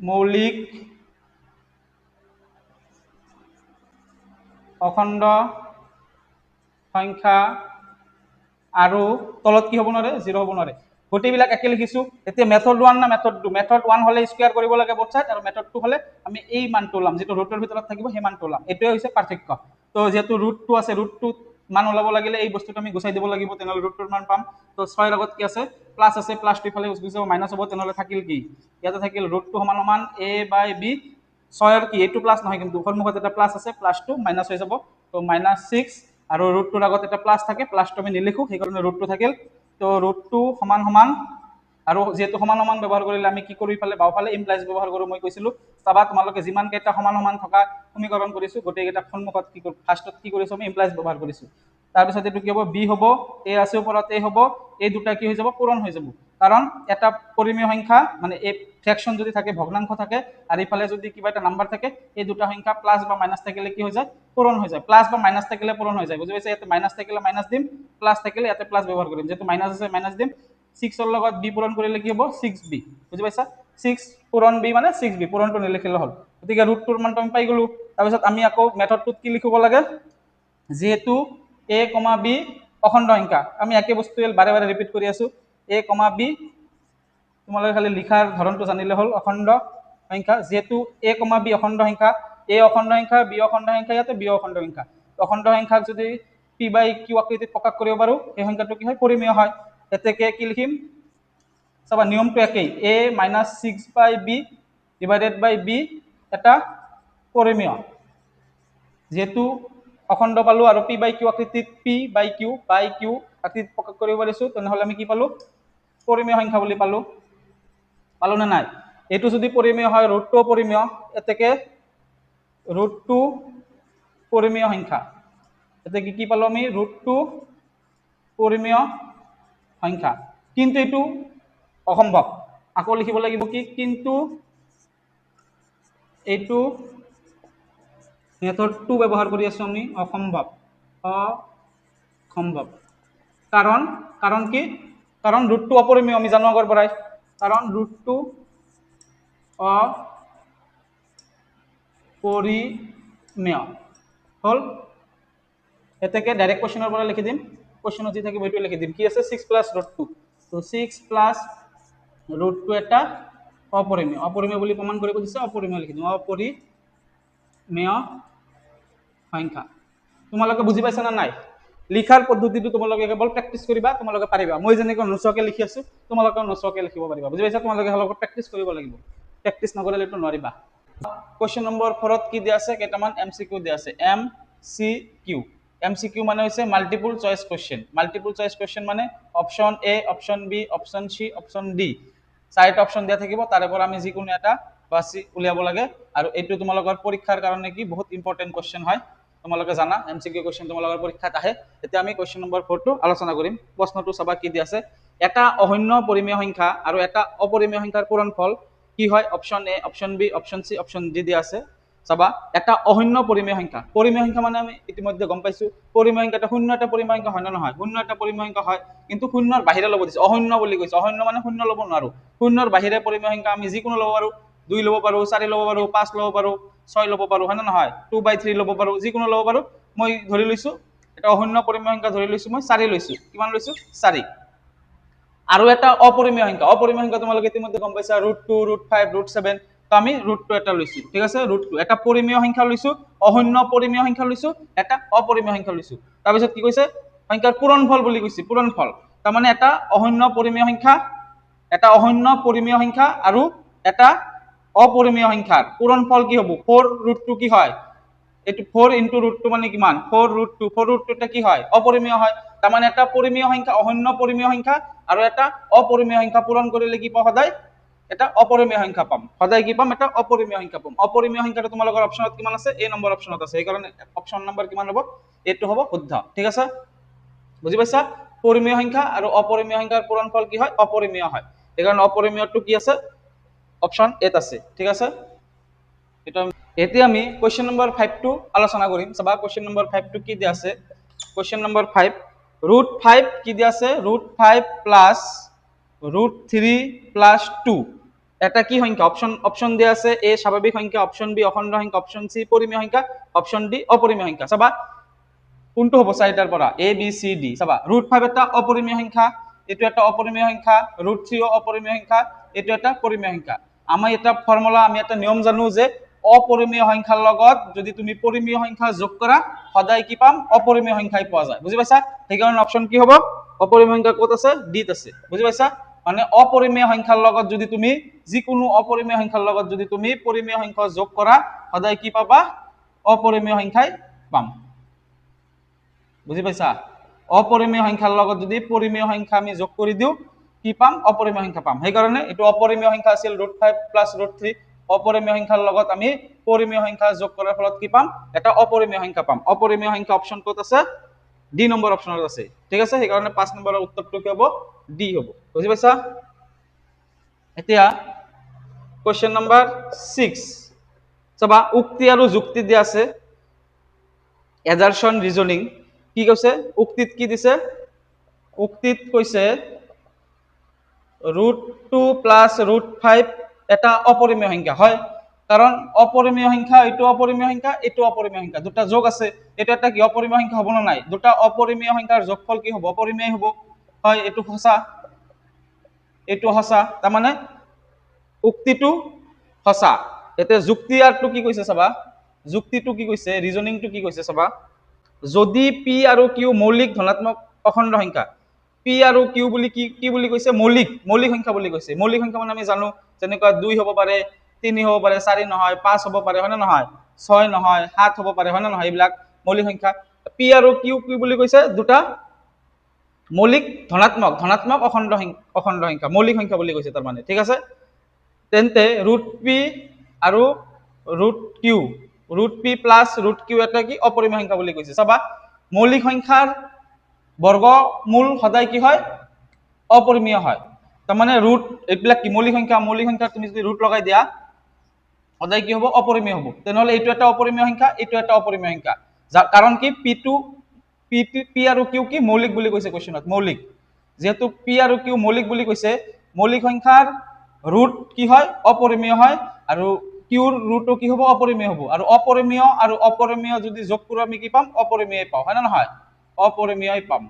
মৌলিক অখণ্ড সংখ্যা আৰু তলত কি হ'ব নোৱাৰে 0 হ'ব নোৱাৰে গোটেইবিলাক একে লিখিছো এতিয়া মেথড 1 না মেথড 2 মেথড 1 হলে স্কয়াৰ কৰিব লাগে বোথ সাইড আৰু মেথড 2 হলে আমি এই মানটো লম যেটো ৰুটৰ ভিতৰত থাকিব সেই মানটো লম এটোই হৈছে পাৰ্থক্য তো যেটো √2 আছে √2 মান ওলাব লাগিলে এই বস্তুটো আমি গুছাই দিব লাগিব তেনেহলে √2 ৰ মান পাম তো 6 ৰ আগত কি আছে প্লাস আছে প্লাস টো ইফালে গুছি যাব মাইনাস হ'ব তেনেহলে থাকিল কি ইয়াতে থাকিল √2 সমান সমান a by b 6 ৰ কি এটো প্লাস নহয় কিন্তু সন্মুখত এটা প্লাস আছে প্লাস টো মাইনাস হৈ যাব তো -6 আৰু √2 ৰ আগত এটা প্লাস থাকে প্লাসটো আমি নিলিখো সেই কাৰণে √2 থাকিল তো √2 সমান সমান আৰু যেহেতু সমান সমান ব্যৱহাৰ কৰিলে আমি কি কৰো ইফালে বাওফালে ইমপ্লাইজ ব্যৱহাৰ কৰো মই কৈছিলো চাবা তোমালোকে যিমান কেইটা সমান সমান থকা সমীকৰণ কৰিছো গোটেই কেইটা সন্মুখত কি ফাৰ্ষ্টত কি কৰিছো আমি ইমপ্লাইজ ব্যৱহাৰ কৰিছো তাৰ পিছত এটো কি হ'ব b হ'ব a আছে ওপৰত a হ'ব এই দুটা কি হৈ যাব পূৰণ হৈ যাব কাৰণ এটা পৰিমেয় সংখ্যা মানে এই ফ্ৰেকশন যদি থাকে ভগ্নাংশ থাকে আৰু ইফালে যদি কিবা এটা নাম্বার থাকে এই দুটা সংখ্যা প্লাস বা মাইনাস থাকিলে কি হৈ যায় পূৰণ হৈ যায় প্লাস বা মাইনাস থাকিলে পূৰণ হৈ যায় বুজি পাইছে ইয়াতে মাইনাস থাকিলে মাইনাস দিম প্লাস থাকিলে ইয়াতে প্লাস ব্যৱহাৰ কৰিম যেটো মাইনাস আছে মাইনাস দিম 6 ৰ লগত b পূৰণ কৰিলে কি হ'ব 6b বুজি পাইছা 6 পূৰণ b মানে 6b পূৰণটো নিলিখিলে হ'ল গতিকে √2 ৰ মানটো আমি পাই গলো তাৰ পিছত আমি আকৌ মেথডটোত কি লিখিব লাগে যেহেতু a, b অখণ্ড সংখ্যা আমি একে বস্তু বাৰে বাৰে ৰিপিট কৰি আছো a, b তোমালোকে খালি লিখাৰ ধৰণটো জানিলে হ'ল অখণ্ড সংখ্যা যেহেতু a, b অখণ্ড সংখ্যা a অখণ্ড সংখ্যা b অখণ্ড সংখ্যা ইয়াতে b অখণ্ড সংখ্যা অখণ্ড সংখ্যাক যদি p by q আকৃতিত প্ৰকাশ কৰিব পাৰো এই সংখ্যাটো কি হয় পৰিমেয় হয় এতেকে কি লিখিম চাবা নিয়মটো একেই a - 6 by b divided by b এটা পৰিমেয় যেহেতু অখণ্ড পালো আৰু p by q আকৃতিত p by q আকৃতিত প্ৰকাশ কৰিব পাৰিছো তেনেহলে আমি কি পালো পৰিমেয় সংখ্যা বুলি পালো না নাই এটো যদি পৰিমেয় হয় √2 পৰিমেয় এতেকে √2 পৰিমেয় সংখ্যা এতেকে কি পালো আমি √2 পৰিমেয় সংখ্যা কিন্তু এটো অসম্ভৱ আকৌ লিখিব লাগিব কি কিন্তু এটো মেথড 2 ব্যৱহাৰ কৰি আছো আমি অসম্ভৱ কাৰণ কি কাৰণ √2 অপৰিমেয় আমি জানো আগৰ পৰাই কাৰণ √2 অপৰিমেয় হল এতেকে ডাইৰেক্ট কোৱেশ্চনৰ পৰা লিখি দিম কোৱেশ্চনত যি থাকিব এটো লিখি দিম কি আছে 6 + √2 তো 6 + √2 এটা অপৰিমেয় বুলি প্ৰমাণ কৰিব দিছে অপৰিমেয় লিখি দিম অপৰিমেয় সংখ্যা তোমালোকে বুজি পাইছা না নাই লিখাৰ পদ্ধতিটো তোমালোকে কেৱল প্ৰেক্টিস কৰিবা তোমালোকে পাৰিবা মই যেনেকৈ নোচোৱাকে লিখি আছো তোমালোকে নোচোৱাকে লিখিব পাৰিবা বুজি পাইছা তোমালোকে হলক প্ৰেক্টিস কৰিব লাগিব প্ৰেক্টিস নকৰিলে এটো নোৱাৰিবা কোৱেশ্চন নম্বৰ 4 ত কি দিয়া আছে কেইটামান এমসিকিউ দিয়া আছে এমসিকিউ মানে হৈছে মাল্টিপল চয়েস কোৱেশ্চন মানে option A option B option C option D চাৰিটা অপচন দিয়া থাকিব তাৰে পৰা আমি যিকোনো এটা বা চি উলিয়াব লাগে আৰু এইটো তোমালোকৰ পৰীক্ষাৰ কাৰণে কি বহুত ইম্পৰ্টেন্ট কোৱেশ্চন হয় তোমালোকে জানা এমসিকিউ কোৱেশ্চন তোমালোকৰ পৰীক্ষাত আহে এতিয়া আমি কোৱেশ্চন নম্বৰ 4 টো আলোচনা কৰিম প্ৰশ্নটো চাবা কি দি আছে এটা অহন্য পৰিমেয় সংখ্যা আৰু এটা অপৰিমেয় সংখ্যাৰ পূৰণফল কি হয় option A option B option C option D দিয়া আছে চাবা এটা অহন্য পৰিমেয় সংখ্যা মানে আমি ইতিমধ্যে গম পাইছো পৰিমেয় সংখ্যাটা শূন্য এটা পৰিমেয় সংখ্যা হয় না নহয় শূন্য এটা পৰিমেয় সংখ্যা হয় কিন্তু শূন্যৰ বাহিৰে ল'ব দিছে অহন্য বুলি কৈছে অহন্য মানে শূন্য ল'ব নোৱাৰো শূন্যৰ বাহিৰে পৰিমেয় সংখ্যা আমি যিকোনো ল'ব পাৰো 2 ল'ব পাৰো 4 ল'ব পাৰো 5 ল'ব পাৰো 6 ল'ব পাৰো হয় না নহয় 2/3 ল'ব পাৰো যিকোনো ল'ব পাৰো মই ধৰি লৈছো এটা অহন্য পৰিমেয় সংখ্যা ধৰি লৈছো মই 4 লৈছো কিমান লৈছো 4 আৰু এটা অপৰিমেয় সংখ্যা তোমালোকে ইতিমধ্যে গম পাইছা √2 √5 √7 তো আমি √2 এটা লৈছো ঠিক আছে √2 এটা পৰিমেয় সংখ্যা লৈছো অহন্য পৰিমেয় সংখ্যা লৈছো এটা অপৰিমেয় সংখ্যা লৈছো তাৰ পিছত কি কৈছে সংখ্যাৰ পূৰণফল বুলি কৈছে পূৰণফল তাৰ মানে এটা অহন্য পৰিমেয় সংখ্যা আৰু এটা অপৰিমেয় সংখ্যাৰ পূৰণফল কি হ'ব 4 √2 কি হয় এইটো 4 * √2 মানে কিমান 4 √2 এটা কি হয় অপৰিমেয় হয় তাৰ মানে এটা পৰিমেয় সংখ্যা অহন্য পৰিমেয় সংখ্যা আৰু এটা অপৰিমেয় সংখ্যা পূৰণ কৰিলে কি পাওঁ সদায় এটা অপৰিমেয় সংখ্যা পাম সদায় কি পাম এটা অপৰিমেয় সংখ্যা পাম অপৰিমেয় সংখ্যাটো তোমালোকৰ অপচনত কিমান আছে এ নম্বৰ অপচনত আছে এই কাৰণে অপচন নম্বৰ কিমান হ'ব এইটো হ'ব শুদ্ধ ঠিক আছে বুজি পাইছা পৰিমেয় সংখ্যা আৰু অপৰিমেয় সংখ্যাৰ পূৰণফল কি হয় অপৰিমেয় হয় এই কাৰণে অপৰিমেয়টো কি আছে অপচন এত আছে ঠিক আছে এতিয়া আমি কোৱেশ্চন নম্বৰ 5 টো আলোচনা কৰিম চাবা কোৱেশ্চন নম্বৰ 5 টো কি দিয়া আছে কোৱেশ্চন নম্বৰ 5 √5 কি দিয়া আছে √5 প্লাস √3 প্লাস 2 এটা কি সংখ্যা অপচন দিয়া আছে এ স্বাভাৱিক সংখ্যা অপচন বি অখণ্ড সংখ্যা অপচন সি পৰিমেয় সংখ্যা অপচন ডি অপৰিমেয় সংখ্যা চাবা কোনটো হ'ব চাৰিটাৰ পৰা এ বি সি ডি চাবা √5 এটা অপৰিমেয় সংখ্যা এটো এটা অপৰিমেয় সংখ্যা √3 ও অপৰিমেয় সংখ্যা এটো এটা পৰিমেয় সংখ্যা আমি এটা ফৰ্মুলা আমি এটা নিয়ম জানো যে অপৰিমেয় সংখ্যাৰ লগত যদি তুমি পৰিমেয় সংখ্যা যোগ কৰা সদায় কি পাম অপৰিমেয় সংখ্যাই পোৱা যায় বুজি পাইছা সেইকাৰণে অপচন কি হ'ব অপৰিমেয় সংখ্যা ক'ত আছে ডিত আছে বুজি পাইছা মানে অপৰিমেয় সংখ্যাৰ লগত যদি তুমি যিকোনো অপৰিমেয় সংখ্যাৰ লগত যদি তুমি পৰিমেয় সংখ্যা যোগ কৰা সদায় কি পাবা অপৰিমেয় সংখ্যাই পাম বুজি পাইছা অপৰিমেয় সংখ্যাৰ লগত যদি পৰিমেয় সংখ্যা আমি যোগ কৰি দিও কি পাম অপৰিমেয় সংখ্যা পাম সেই কাৰণে এটো অপৰিমেয় সংখ্যা আছিল √5 প্লাস √3 অপৰিমেয় সংখ্যাৰ লগত আমি পৰিমেয় সংখ্যা যোগ কৰাৰ ফলত কি পাম এটা অপৰিমেয় সংখ্যা পাম অপৰিমেয় সংখ্যা অপচন ক'ত আছে ডি নম্বৰ অপচনত আছে ঠিক আছে সেই কাৰণে 5 নম্বৰৰ উত্তৰটো কি হ'ব ডি হ'ব বুজি পাইছা এতিয়া কোৱেশ্চন নম্বৰ 6 চাবা উক্তি আৰু যুক্তি দিয়া আছে এজাৰশন ৰিজনিং কি কৈছে উক্তিত কি দিছে উক্তিত কৈছে √2 প্লাস √5 এটা অপৰিমেয় সংখ্যা হয় কাৰণ অপৰিমেয় সংখ্যা এইটো অপৰিমেয় সংখ্যা এইটো অপৰিমেয় সংখ্যা দুটা যোগ আছে এটা এটা কি অপৰিমেয় সংখ্যা হ'ব না নাই দুটা অপৰিমেয় সংখ্যাৰ যোগফল কি হ'ব অপৰিমেয় হ'ব হয় এইটো সঁচা তাৰ মানে উক্তিটো সঁচা এতে যুক্তি আৰটো কি কৈছে চাবা যুক্তিটো কি কৈছে ৰিজনিংটো কি কৈছে চাবা যদি পি আৰু কিউ মৌলিক ধনাত্মক অখণ্ড সংখ্যা পি আৰু কিউ বুলি কি বুলি কৈছে মৌলিক সংখ্যা বুলি কৈছে মৌলিক সংখ্যা মানে আমি জানো যেনেকুৱা 2 হ'ব পাৰে 3 হ'ব পাৰে 4 নহয় 5 হ'ব পাৰে হয় না নহয় 6 নহয় 7 হ'ব পাৰে হয় না নহয় এইবিলাক মৌলিক সংখ্যা পি আৰু কিউ কি বুলি কৈছে দুটা মৌলিক ধনাত্মক অখণ্ড সংখ্যা মৌলিক সংখ্যা বুলি কৈছে তাৰ মানে ঠিক আছে তেন্তে √p আৰু √q প্লাস √q এটা কি অপৰিমেয় সংখ্যা বুলি কৈছে চাবা মৌলিক সংখ্যাৰ বৰ্গমূল সদায় কি হয় অপৰিমেয় হয় তাৰ মানে ৰুট এইবিলাক কি মৌলিক সংখ্যা তুমি যদি ৰুট লগাই দিয়া সদায় কি হ'ব অপৰিমেয় হ'ব তেনেহলে এইটো এটা অপৰিমেয় সংখ্যা এইটো এটা অপৰিমেয় সংখ্যা কাৰণ কি পি আৰু কিউ কি মৌলিক বুলি কৈছে কোৱেশ্চনত মৌলিক যেহেতু পি আৰু কিউ মৌলিক বুলি কৈছে মৌলিক সংখ্যাৰ ৰুট কি হয় অপৰিমেয় হয় আৰু কিউৰ ৰুটও কি হ'ব অপৰিমেয় হ'ব আৰু অপৰিমেয় যদি যোগ কৰো আমি কি পাম অপৰিমেয় পাওঁ হয় না নহয় অপৰিমেয় পাম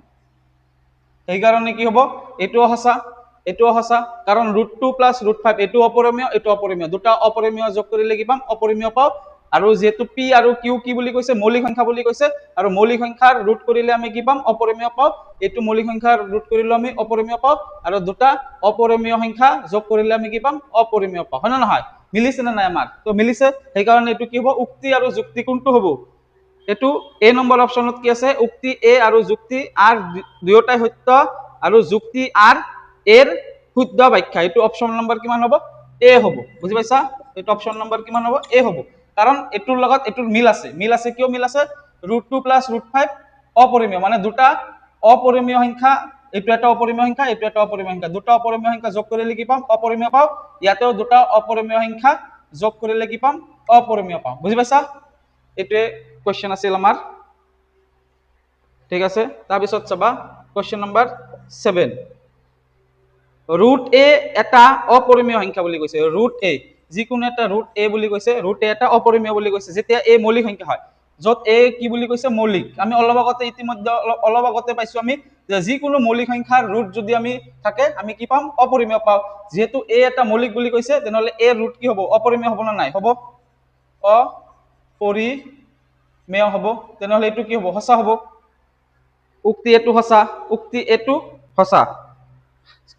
এই কাৰণে কি হ'ব এটোও সঁচা কাৰণ √2 প্লাস √5 এটো অপৰিমেয় দুটা অপৰিমেয় যোগ কৰিলে কি পাম অপৰিমেয় পাওঁ আৰু যেহেতু পি আৰু কিউ কি বুলি কৈছে মৌলিক সংখ্যা বুলি কৈছে আৰু মৌলিক সংখ্যাৰ ৰুট কৰিলে আমি কি পাম অপৰিমেয় পাওঁ এটো মৌলিক সংখ্যাৰ ৰুট কৰিলে আমি অপৰিমেয় পাওঁ আৰু দুটা অপৰিমেয় সংখ্যা যোগ কৰিলে আমি কি পাম অপৰিমেয় পাওঁ হয় না নহয় মিলিছে না নাই আমাৰ তো মিলিছে সেই কাৰণে এটো কি হ'ব উক্তি আৰু যুক্তি কোনটো হ'ব এটো এ নম্বৰ অপচনত কি আছে উক্তি এ আৰু যুক্তি আৰ দুয়োটাই সত্য আৰু যুক্তি আৰ এৰ শুদ্ধ ব্যাখ্যা এটো অপচন নম্বৰ কিমান হ'ব এ হ'ব বুজি পাইছা এইটো অপশ্যন নম্বৰ কিমান হ'ব এ হ'ব কাৰণ এইটোৰ লগত এইটোৰ মিল আছে কিয় মিল আছে √2 + √5 অপৰিমেয় মানে দুটা অপৰিমেয় সংখ্যা এইটো এটা অপৰিমেয় সংখ্যা এইটো এটা অপৰিমেয় সংখ্যা দুটা অপৰিমেয় সংখ্যা যোগ কৰিলে কি পাম অপৰিমেয় পাওঁ ইয়াতেও দুটা অপৰিমেয় সংখ্যা যোগ কৰিলে কি পাম অপৰিমেয় পাম বুজি পাইছা এইটোৱে কোৱেশ্চন আছিল আমাৰ ঠিক আছে তাৰপিছত চাবা কোৱেশ্চন নম্বৰ 7 √a এটা অপৰিমেয় সংখ্যা বুলি কৈছে √a যিকোনো এটা √a বুলি কৈছে √a এটা অপৰিমেয় বুলি কৈছে যেতিয়া a মৌলিক সংখ্যা হয় য'ত a কি বুলি কৈছে মৌলিক আমি অলপ আগতে ইতিমধ্যে অলপ আগতে পাইছো আমি যে যিকোনো মৌলিক সংখ্যাৰ ৰুট যদি আমি থাকে আমি কি পাম অপৰিমেয় পাওঁ যেহেতু a এটা মৌলিক বুলি কৈছে তেনেহলে a ৰুট কি হ'ব অপৰিমেয় হ'ব না নাই হ'ব অপৰিমেয় হ'ব তেনেহলে এইটো কি হ'ব সঁচা হ'ব উক্তি এটো সঁচা উক্তি এটো সঁচা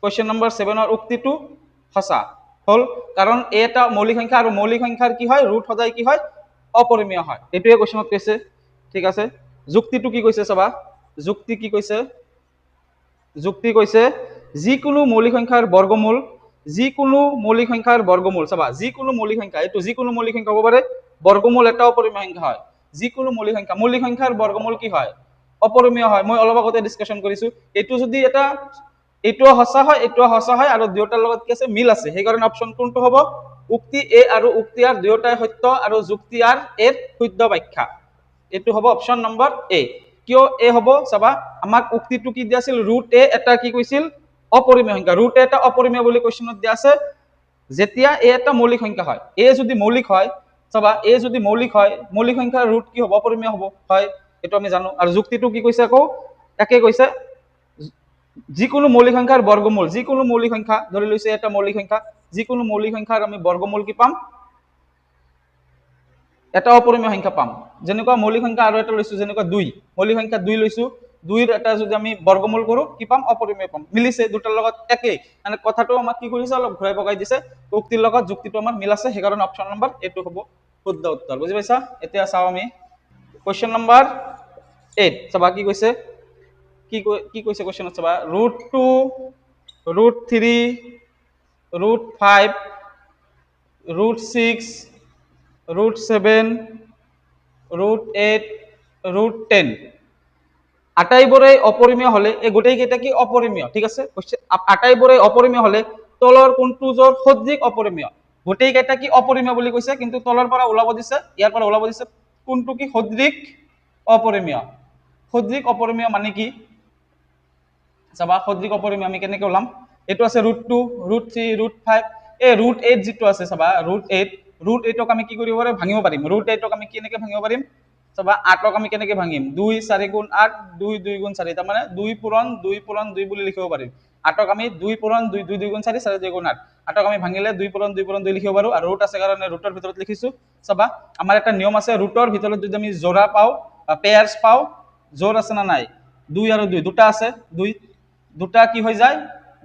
কোৱেশ্চন নম্বৰ 7 ৰ উক্তিটো সঁচা হল কাৰণ এ এটা মৌলিক সংখ্যা আৰু মৌলিক সংখ্যাৰ কি হয় ৰুট সদায় কি হয় অপৰিমেয় হয় এটোৱে কোৱেশ্চনত কৈছে ঠিক আছে যুক্তিটো কি কৈছে চাবা যুক্তি কি কৈছে যুক্তি কৈছে যিকোনো মৌলিক সংখ্যাৰ বৰ্গমূল চাবা যিকোনো মৌলিক সংখ্যা এইটো যিকোনো মৌলিক সংখ্যা হ'ব পাৰে বৰ্গমূল এটা অপৰিমেয় সংখ্যা হয় যিকোনো মৌলিক সংখ্যাৰ বৰ্গমূল কি হয় অপৰিমেয় হয় মই অলপ আগতে ডিসকাশন কৰিছো এইটো যদি এটা এইটোও সঁচা হয় আৰু দুয়োটাৰ লগত কি আছে মিল আছে সেইকাৰণে অপচন কোনটো হ'ব উক্তি এ আৰু উক্তি আৰ দুয়োটাই সত্য আৰু যুক্তি আৰ এৰ শুদ্ধ ব্যাখ্যা এইটো হ'ব অপচন নম্বৰ এ কিয় এ হ'ব চাবা আমাক উক্তিটো কি দিয়া আছিল √a এটা কি কৈছিল অপৰিমেয় সংখ্যা √a এটা অপৰিমেয় বুলি কোৱেশ্চনত দিয়া আছে যেতিয়া এ এটা মৌলিক সংখ্যা হয় এ যদি মৌলিক হয় চাবা এ যদি মৌলিক হয় মৌলিক সংখ্যাৰ ৰুট কি হ'ব অপৰিমেয় হ'ব হয় এটো আমি জানো আৰু যুক্তিটো কি কৈছে আকৌ একে কৈছে যিকোনো মৌলিক সংখ্যাৰ বৰ্গমূল যিকোনো মৌলিক সংখ্যা ধৰি লৈছে এটা মৌলিক সংখ্যা যিকোনো মৌলিক সংখ্যাৰ আমি বৰ্গমূল কি পাম এটা অপৰিমেয় সংখ্যা পাম যেনেকুৱা মৌলিক সংখ্যা আৰু এটা লৈছো যেনেকুৱা 2 মৌলিক সংখ্যা 2 লৈছো 2 ৰ এটা যদি আমি বৰ্গমূল কৰো কি পাম অপৰিমেয় পাম মিলিছে দুটাৰ লগত একে মানে কথাটো আমাক কি কৰিছে অলপ ঘূৰাই পকাই দিছে উক্তিৰ লগত যুক্তিটো আমাৰ মিল আছে সেইকাৰণে অপচন নম্বৰ এটো হ'ব শুদ্ধ উত্তৰ বুজি পাইছা এতিয়া চাও আমি কোৱেশ্চন নম্বৰ 8 চাবা কি কৈছে কি কৈছে কোৱেশ্চনত চাবা √2 √3 √5 √6 √7 √8 √10 আটাইবোৰে অপৰিমেয় হলে এই গোটেই কেইটা কি অপৰিমেয় ঠিক আছে আটাইবোৰে অপৰিমেয় হলে তলৰ কোনটো জোৰ সদৃশ অপৰিমেয় গোটেই কেইটা কি অপৰিমেয় বুলি কৈছে কিন্তু তলৰ পৰা ওলাব দিছে ইয়াৰ পৰা ওলাব দিছে কোনটো কি সদৃশ অপৰিমেয় মানে কি চাবা সদৃশ অপৰিমেয় আমি কেনেকৈ ওলাম এটো আছে √2 √3 √5 এই √8 যেটো আছে চাবা √8ক আমি কি কৰিব পাৰিম ভাঙিব পাৰিম √8ক আমি কেনেকৈ ভাঙিব পাৰিম চাবা 8ক আমি কেনেকৈ ভাঙিম 2 4 গুণ 8 2 2 গুণ 4 তাৰ মানে 2 পূৰণ 2 বুলি লিখিব পাৰিম 8ক আমি 2 পূৰণ 2 2 গুণ 4 4 2 গুণ 8 8ক আমি ভাঙিলে 2 পূৰণ 2 লিখিব পাৰো আৰু ৰুট আছে কাৰণে ৰুটৰ ভিতৰত লিখিছো চাবা আমাৰ এটা নিয়ম আছে ৰুটৰ ভিতৰত যদি আমি জোড়া পাও পেয়াৰ্স পাও জোৰ আছে না নাই 2 আৰু 2 দুটা আছে 2 দুটা কি হৈ যায়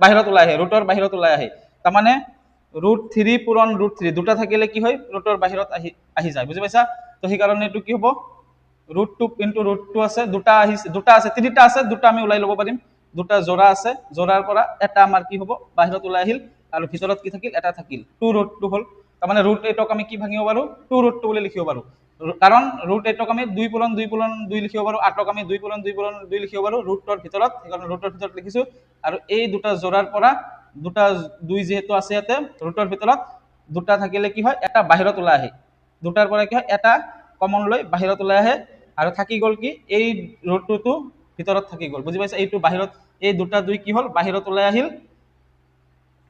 বাহিৰত ওলাই আহে ৰুটৰ বাহিৰত ওলাই আহে তাৰ মানে √3 পূৰণ √3 দুটা থাকিলে কি হয় ৰুটৰ বাহিৰত আহি যায় বুজি পাইছা তো সেই কাৰণে এটো কি হ'ব √2 * √2 আছে দুটা আছে তিনিটা আছে দুটা আমি ওলাই লব পাৰিম দুটা জোড়া আছে জোড়াৰ পৰা এটা আমাৰ কি হ'ব বাহিৰত ওলাই আহিল আৰু ভিতৰত কি থাকিল এটা থাকিল 2 হ'ল তাৰ মানে √8ক আমি কি ভাঙিব পাৰো 2 বুলি লিখিব পাৰো কাৰণ √8ক আমি 2 পূৰণ 2 লিখিব পাৰো 8ক আমি 2 পূৰণ 2 লিখিব পাৰো ৰুটৰ ভিতৰত সেইকাৰণে ৰুটৰ ভিতৰত লিখিছো আৰু এই দুটা জোড়াৰ পৰা দুটা 2 যেহেতু আছে ইয়াতে ৰুটৰ ভিতৰত দুটা থাকিলে কি হয় এটা বাহিৰত ওলাই আহে দুটাৰ পৰা কি হয় এটা কমন লৈ বাহিৰত ওলাই আহে আৰু থাকি গল কি এই ৰুটটো ভিতৰত থাকি গল বুজি পাইছা এইটো বাহিৰত এই দুটা 2 কি হল বাহিৰত ওলাই আহিল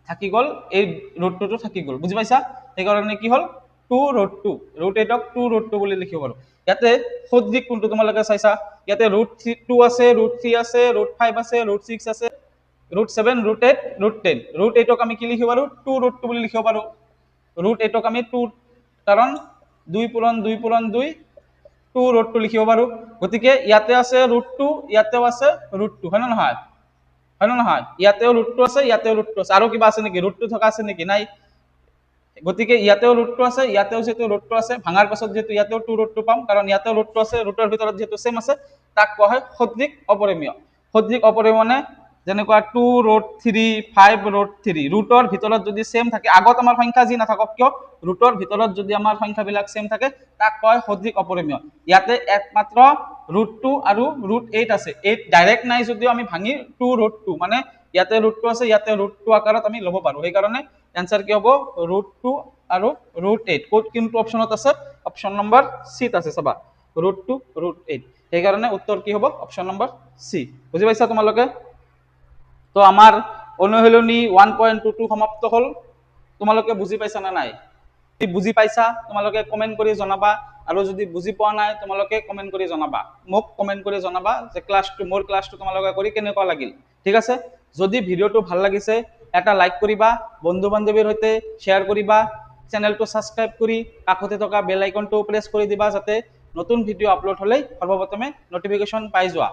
থাকি গল এই ৰুটটো থাকি গল বুজি পাইছা এই কাৰণে কি হল 2 √8ক 2 বুলি লিখিব পাৰো ইয়াতে সদৃশ কোনটো তোমালোকে চাইছা ইয়াতে √2 আছে √3 আছে √5 আছে √6 আছে √7 √8 √10 √8ক আমি কি লিখিব পাৰো 2 বুলি লিখিব পাৰো √8ক আমি 2 কাৰণ 2 পূৰণ 2 2 লিখিব পাৰো গতিকে ইয়াতে আছে √2 ইয়াতেও আছে √2 হয় না নহয় ইয়াতেও √2 আছে ইয়াতেও √2 আছে আৰু কিবা আছে নেকি √2 থকা আছে নেকি নাই গতিকে ইয়াতেও √2 আছে ইয়াতেও যেটো √2 আছে ভাঙাৰ পাছত যেটো ইয়াতেও 2 পাম কাৰণ ইয়াতেও √2 আছে ৰুটৰ ভিতৰত যেটো সেম আছে তাক কোৱা হয় সদৃশ অপৰিমেয় মানে যেনেকুৱা 2 ৰুট 3 5 ৰুট 3 ৰুটৰ ভিতৰত যদি সেম থাকে আগত আমাৰ সংখ্যা যি নাথাকক কিয় ৰুটৰ ভিতৰত যদি আমাৰ সংখ্যাবিলাক সেম থাকে তাক কয় সদৃশ অপৰিমেয় ইয়াতে একমাত্ৰ ৰুট 2 আৰু ৰুট 8 আছে 8 ডাইৰেক্ট নাই যদিও আমি ভাঙি 2 ৰুট 2 মানে ইয়াতে ৰুট 2 আছে ইয়াতে ৰুট 2 আকাৰত আমি ল'ব পাৰো সেই কাৰণে आंसर কি হ'ব ৰুট 2 আৰু ৰুট 8 কোড কিন্তু অপচনত আছে অপচন নম্বৰ সি ত আছে চাবা ৰুট 2 ৰুট 8 সেই কাৰণে উত্তৰ কি হ'ব অপচন নম্বৰ সি বুজি পাইছা তোমালোকে তো আমাৰ অনুশীলনী 1.22 সমাপ্ত হ'ল তোমালোকে বুজি পাইছা না নাই যদি বুজি পাইছা তোমালোকে কমেন্ট কৰি জনাবা আৰু যদি বুজি পোৱা নাই তোমালোকে কমেন্ট কৰি জনাবা মোক কমেন্ট কৰি জনাবা যে ক্লাছটো মোৰ ক্লাছটো তোমালোকে কৰি কেনেকুৱা লাগিল ঠিক আছে যদি ভিডিওটো ভাল লাগিছে এটা লাইক কৰিবা বন্ধু বান্ধৱীৰ সৈতে শ্বেয়াৰ কৰিবা চেনেলটো সাবস্ক্ৰাইব কৰি কাষতে থকা বেল আইকনটো প্ৰেছ কৰি দিবা যাতে নতুন ভিডিও আপলোড হ'লে সৰ্বপ্ৰথমে নটিফিকেশন পাই যোৱা